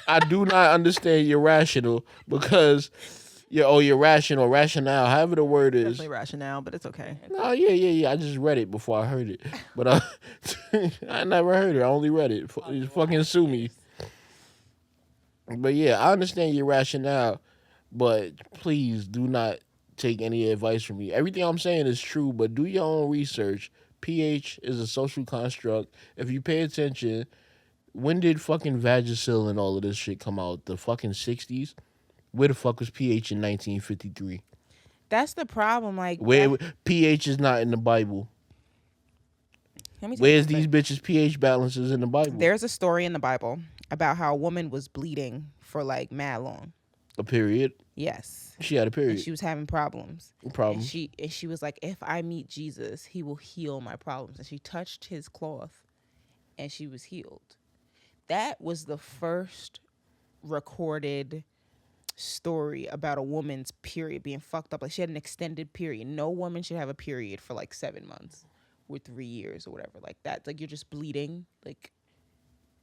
I do not understand your rational because your rationale, however the word is. Definitely rationale, but it's okay. No, yeah. I just read it before I heard it, but I never heard it. I only read it. You fucking sue me. But yeah, I understand your rationale, but please do not take any advice from me. Everything I'm saying is true, but do your own research. pH is a social construct. If you pay attention, when did fucking Vagisil and all of this shit come out? The fucking 60s? Where the fuck was pH in 1953? That's the problem. Like, Where pH is not in the Bible. let me tell you Where's something. these bitches' pH balances in the Bible? There's a story in the Bible about how a woman was bleeding for like mad long. A period. Yes. She had a And period. she was having problems. Problem. And she was like, if I meet Jesus, he will heal my problems. And she touched his cloth and she was healed. That was the first recorded story about a woman's period being fucked up. Like she had an extended period. No woman should have a period for like 7 months or 3 years or whatever. Like that. Like you're just bleeding. Like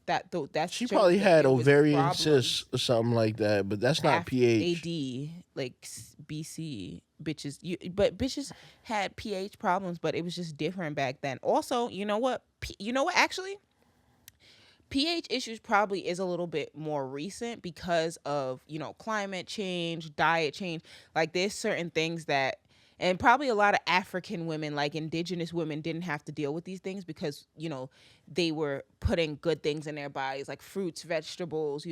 that. That's She probably that had there was ovarian problems cysts or something like that, but that's not after pH. AD, like BC, bitches. But bitches had pH problems, but it was just different back then. Also, you know what? Actually, pH issues probably is a little bit more recent because of climate change, diet change. Like there's certain things that. And probably a lot of African women, like indigenous women, didn't have to deal with these things because, they were putting good things in their bodies, like fruits, vegetables,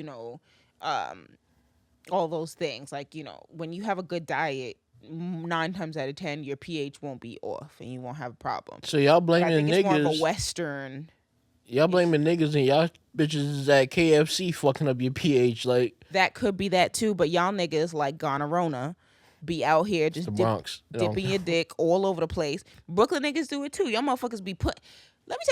all those things. Like, when you have a good diet, 9 times out of 10, your pH won't be off and you won't have a problem. So y'all But I blaming think it's more of a niggas. Western. Y'all blaming niggas and y'all bitches is at KFC fucking up your pH. Like That could be that too, but y'all niggas like Gonorrhonia be out here The just Bronx. dipping your dick all over the place. Brooklyn niggas do it too. Y'all motherfuckers be put. Let me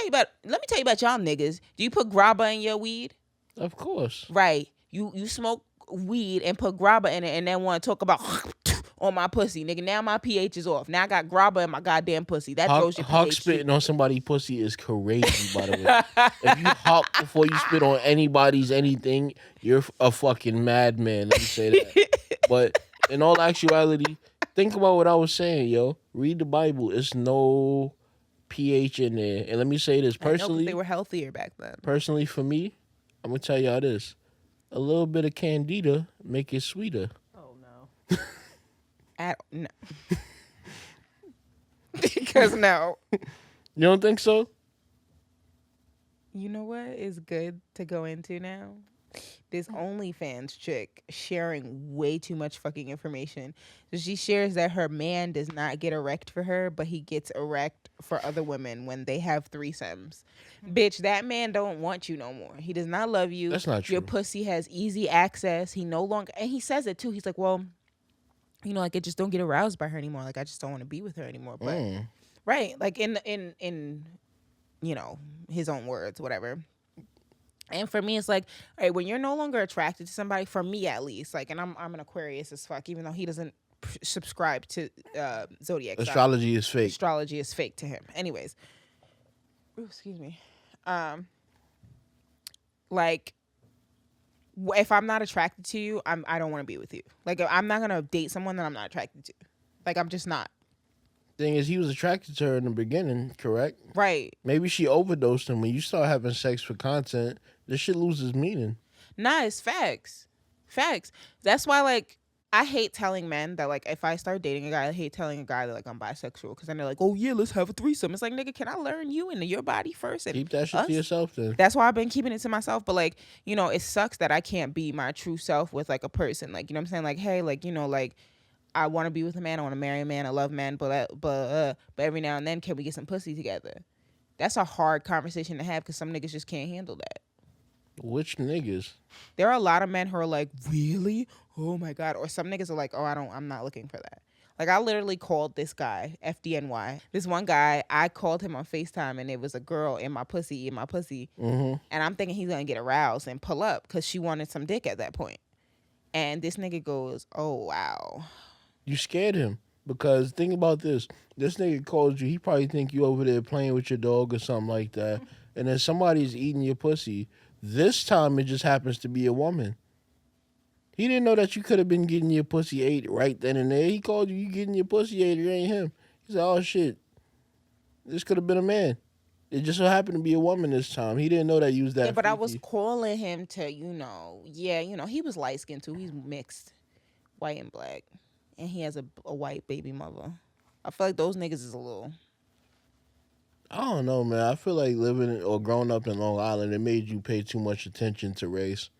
tell you about y'all niggas. Do you put grabba in your weed? Of course. Right. You smoke weed and put grabba in it, and then want to talk about on my pussy, nigga. Now my pH is off. Now I got grabba in my goddamn pussy. That throws your Hawk pH. spitting on somebody's pussy is crazy, by the way. If you hawk before you spit on anybody's anything, you're a fucking madman. Let me say that. But in all actuality, think about what I was saying, yo. Read the Bible. It's no pH in there. And let me say this I know, 'cause personally. they were healthier back then. Personally, for me, I'm gonna tell y'all this: a little bit of candida make it sweeter. Oh no. No. Because no. You don't think so? You know what is good to go into now? This OnlyFans chick sharing way too much fucking information. So she shares that her man does not get erect for her, but he gets erect for other women when they have threesomes. Bitch, that man don't want you no more. He does not love you. That's not true. Your pussy has easy access. He no longer, and he says it too. He's like, well, you know, like I just don't get aroused by her anymore. Like I just don't want to be with her anymore. But right, like in you know, his own words, whatever. And for me, it's like, all right, when you're no longer attracted to somebody, for me at least, like, and I'm an Aquarius as fuck, even though he doesn't subscribe to zodiac signs. Astrology is fake. Astrology is fake to him. Anyways, ooh, excuse me. Like, if I'm not attracted to you, I don't want to be with you. Like, I'm not gonna date someone that I'm not attracted to. Like, I'm just not. Thing is, he was attracted to her in the beginning, correct? Right. Maybe she overdosed him. When you start having sex for content, this shit loses meaning. Nah, it's facts. Facts. That's why, like, I hate telling men that, like, if I start dating a guy, I hate telling a guy that, like, I'm bisexual. Because then they're like, oh, yeah, let's have a threesome. It's like, nigga, can I learn you and your body first? And Keep that shit us? to yourself then. That's why I've been keeping it to myself. But, like, you know, it sucks that I can't be my true self with, like, a person. Like, you know what I'm saying? Like, hey, like, you know, like, I want to be with a man. I want to marry a man. I love men. But every now and then, can we get some pussy together? That's a hard conversation to have because some niggas just can't handle that. Which niggas? There are a lot of men who are like, really? Oh my God. Or some niggas are like, oh, I'm not looking for that. Like, I literally called this guy, FDNY. This one guy, I called him on FaceTime and it was a girl in my pussy. Mm-hmm. And I'm thinking he's going to get aroused and pull up because she wanted some dick at that point. And this nigga goes, oh, wow. You scared him. Because think about this. This nigga calls you. He probably think you over there playing with your dog or something like that. And then somebody's eating your pussy. This time it just happens to be a woman. He didn't know that you could have been getting your pussy ate right then and there. He called you getting your pussy ate. It ain't him. He said, oh, shit. This could have been a man. It just so happened to be a woman this time. He didn't know that you was that Yeah, but I freaky. was calling him to, you know, he was light-skinned too. He's mixed, white and black. And he has a white baby mother. I feel like those niggas is a little... I don't know, man. I feel like living or growing up in Long Island, it made you pay too much attention to race.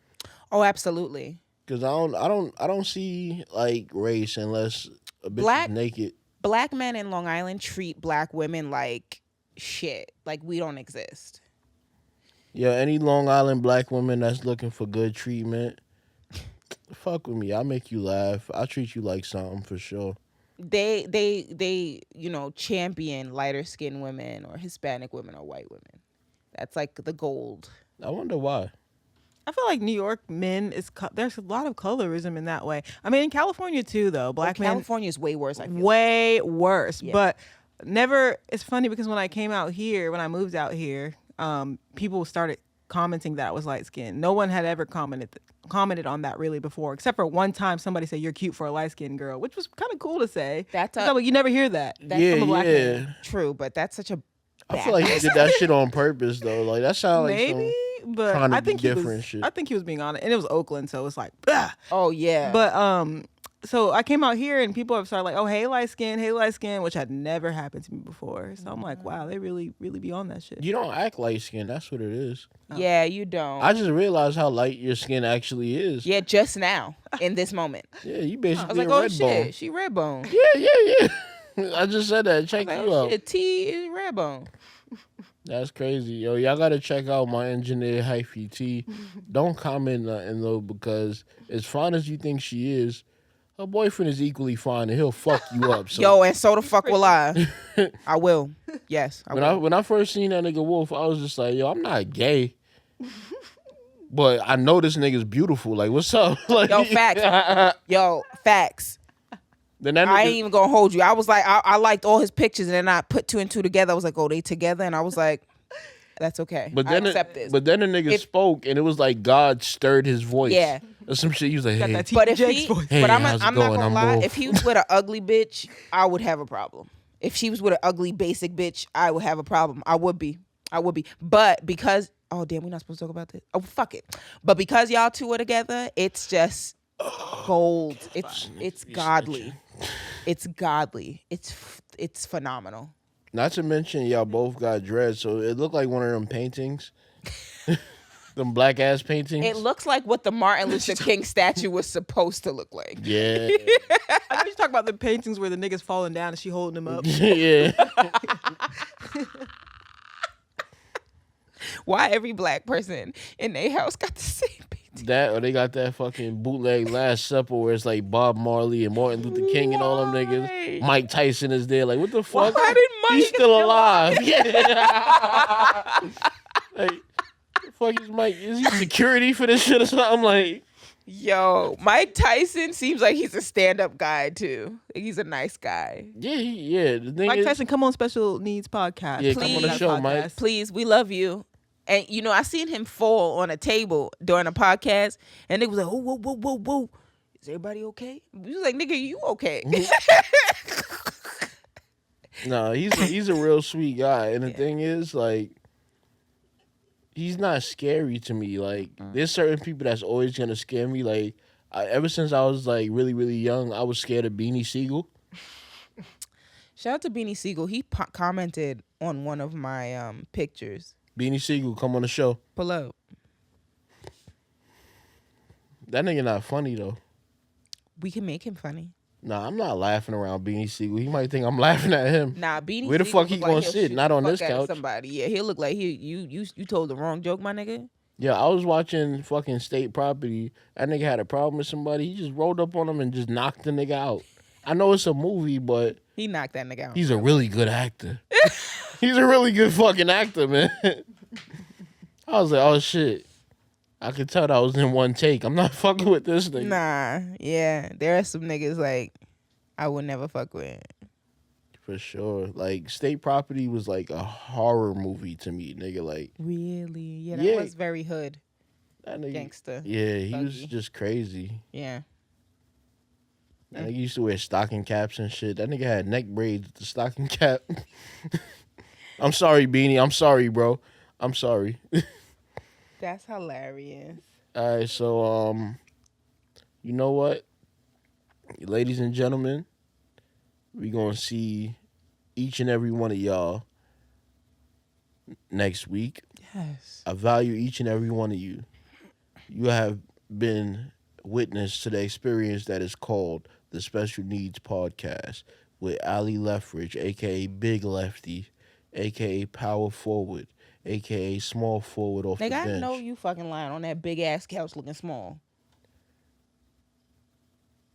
Oh, absolutely. Because I don't see like race unless a bitch is naked. Black men in Long Island treat black women like shit. Like we don't exist. Yeah, any Long Island black woman that's looking for good treatment, fuck with me. I'll make you laugh. I'll treat you like something for sure. They you know, champion lighter skinned women or Hispanic women or white women. That's like the gold. I wonder why. I feel like New York men there's a lot of colorism in that way. I mean, in California too, though. Black men, California is way worse. I feel way worse. Yeah. But never. It's funny because when I moved out here, people started commenting that I was light skinned. No one had ever commented on that really before, except for one time somebody said you're cute for a light skinned girl, which was kind of cool to say. You never hear that. That's yeah, from a black man. True, but that's such a. I feel like he did that shit on purpose though. Like that sounds like Maybe, but trying to I think be he different was. shit. I think he was being honest, and it was Oakland, so it's like, bah. Oh yeah. But so I came out here and people have started like, oh, hey light skin, which had never happened to me before. So I'm like, wow, they really, really be on that shit. You don't act light skinned. That's what it is. Yeah, you don't. I just realized how light your skin actually is. Yeah, just now in this moment. Yeah, you I basically was like, a oh red shit, bone. she red bone. Yeah. I just said that. Check Like, you oh out. shit, T is red bone. That's crazy. Yo, y'all got to check out my engineer, Hyphy T. Don't comment nothing, though, because as fine as you think she is, Her boyfriend is equally fine, and he'll fuck you up. So Yo, and so the fuck will I. I will. Yes, I will. when I first seen that nigga Wolf, I was just like, yo, I'm not gay. But I know this nigga's beautiful. Like, what's up? Like, Yo, facts. Yo, facts. Then that I nigga, ain't even gonna hold you. I was like, I liked all his pictures, and then I put two and two together. I was like, oh, they together, and I was like, that's okay. but I then accept this. But then the nigga spoke, and it was like God stirred his voice. Yeah. Or some shit. He was like, Got hey, that But if Jake's he, voice. Hey, but I'm how's it not going? gonna I'm lie. Wolf. If he was with an ugly bitch, I would have a problem. If she was with an ugly basic bitch, I would have a problem. I would be. But because oh damn, we're not supposed to talk about this. Oh fuck it. But because y'all two are together, it's just gold. It's godly. It's godly. It's phenomenal. Not to mention, y'all both got dreads, so it looked like one of them paintings. Them black ass paintings. It looks like what the Martin Luther King statue was supposed to look like. Yeah. I know you talk about the paintings where the nigga's falling down and she holding him up. Yeah. Why every black person in their house got the same painting? That or they got that fucking bootleg Last Supper where it's like Bob Marley and Martin Luther King and all them niggas. Why? Mike Tyson is there. Like, what the fuck? Why did Mike He's still alive. Yeah. Like, the fuck is Mike? Is he security for this shit or something? Like, Yo, Mike Tyson seems like he's a stand-up guy too. He's a nice guy. yeah. The thing Mike is, Tyson, come on Special Needs Podcast. Yeah, come on the show, Mike. Please, we love you. And you know, I seen him fall on a table during a podcast, and they was like, "Oh, whoa, is everybody okay?" We was like, "Nigga, you okay?" no, he's a real sweet guy, and the thing is, like, he's not scary to me. Like, there's certain people that's always gonna scare me. Like, ever since I was like really, really young, I was scared of Beanie Siegel. Shout out to Beanie Siegel. He commented on one of my pictures. Beanie Siegel, come on the show. Pull up. That nigga not funny though. We can make him funny. Nah, I'm not laughing around Beanie Siegel. He might think I'm laughing at him. Nah, Beanie. Where the Siegel fuck he look like gonna he'll sit? shoot Not the on fuck this out of couch. Somebody, yeah, he'll look like you told the wrong joke, my nigga. Yeah, I was watching fucking State Property. That nigga had a problem with somebody. He just rolled up on him and just knocked the nigga out. I know it's a movie, but He knocked that nigga out. he's a really good actor. He's a really good fucking actor, man. I was like, oh shit. I could tell that was in one take. I'm not fucking with this nigga. Nah, yeah, there are some niggas like I would never fuck with. For sure. Like, State Property was like a horror movie to me, nigga. Like, Really? Yeah, that Yeah. was very hood that nigga. gangster. Yeah, he was Thuggy. just crazy. Yeah. That nigga used to wear stocking caps and shit. That nigga had neck braids with the stocking cap. I'm sorry, Beanie. I'm sorry, bro. I'm sorry. That's hilarious. All right, so you know what, ladies and gentlemen, we gonna see each and every one of y'all next week. Yes. I value each and every one of you. You have been witness to the experience that is called the Special Needs Podcast with Ali Lethbridge, aka Big Lefty, aka Power Forward, aka Small Forward off the Nigga, bench. I know you fucking lying on that big ass couch looking small.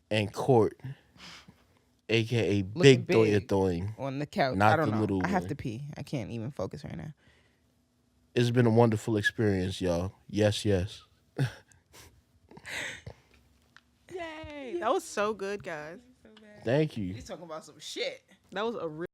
And Court, aka Looking Big big. Thoya Throwing. On the couch. Not I don't the know. little I have one. to pee. I can't even focus right now. It's been a wonderful experience, y'all. Yes, yes. Yay. That was so good, guys. Thank you. He's talking about some shit. That was a real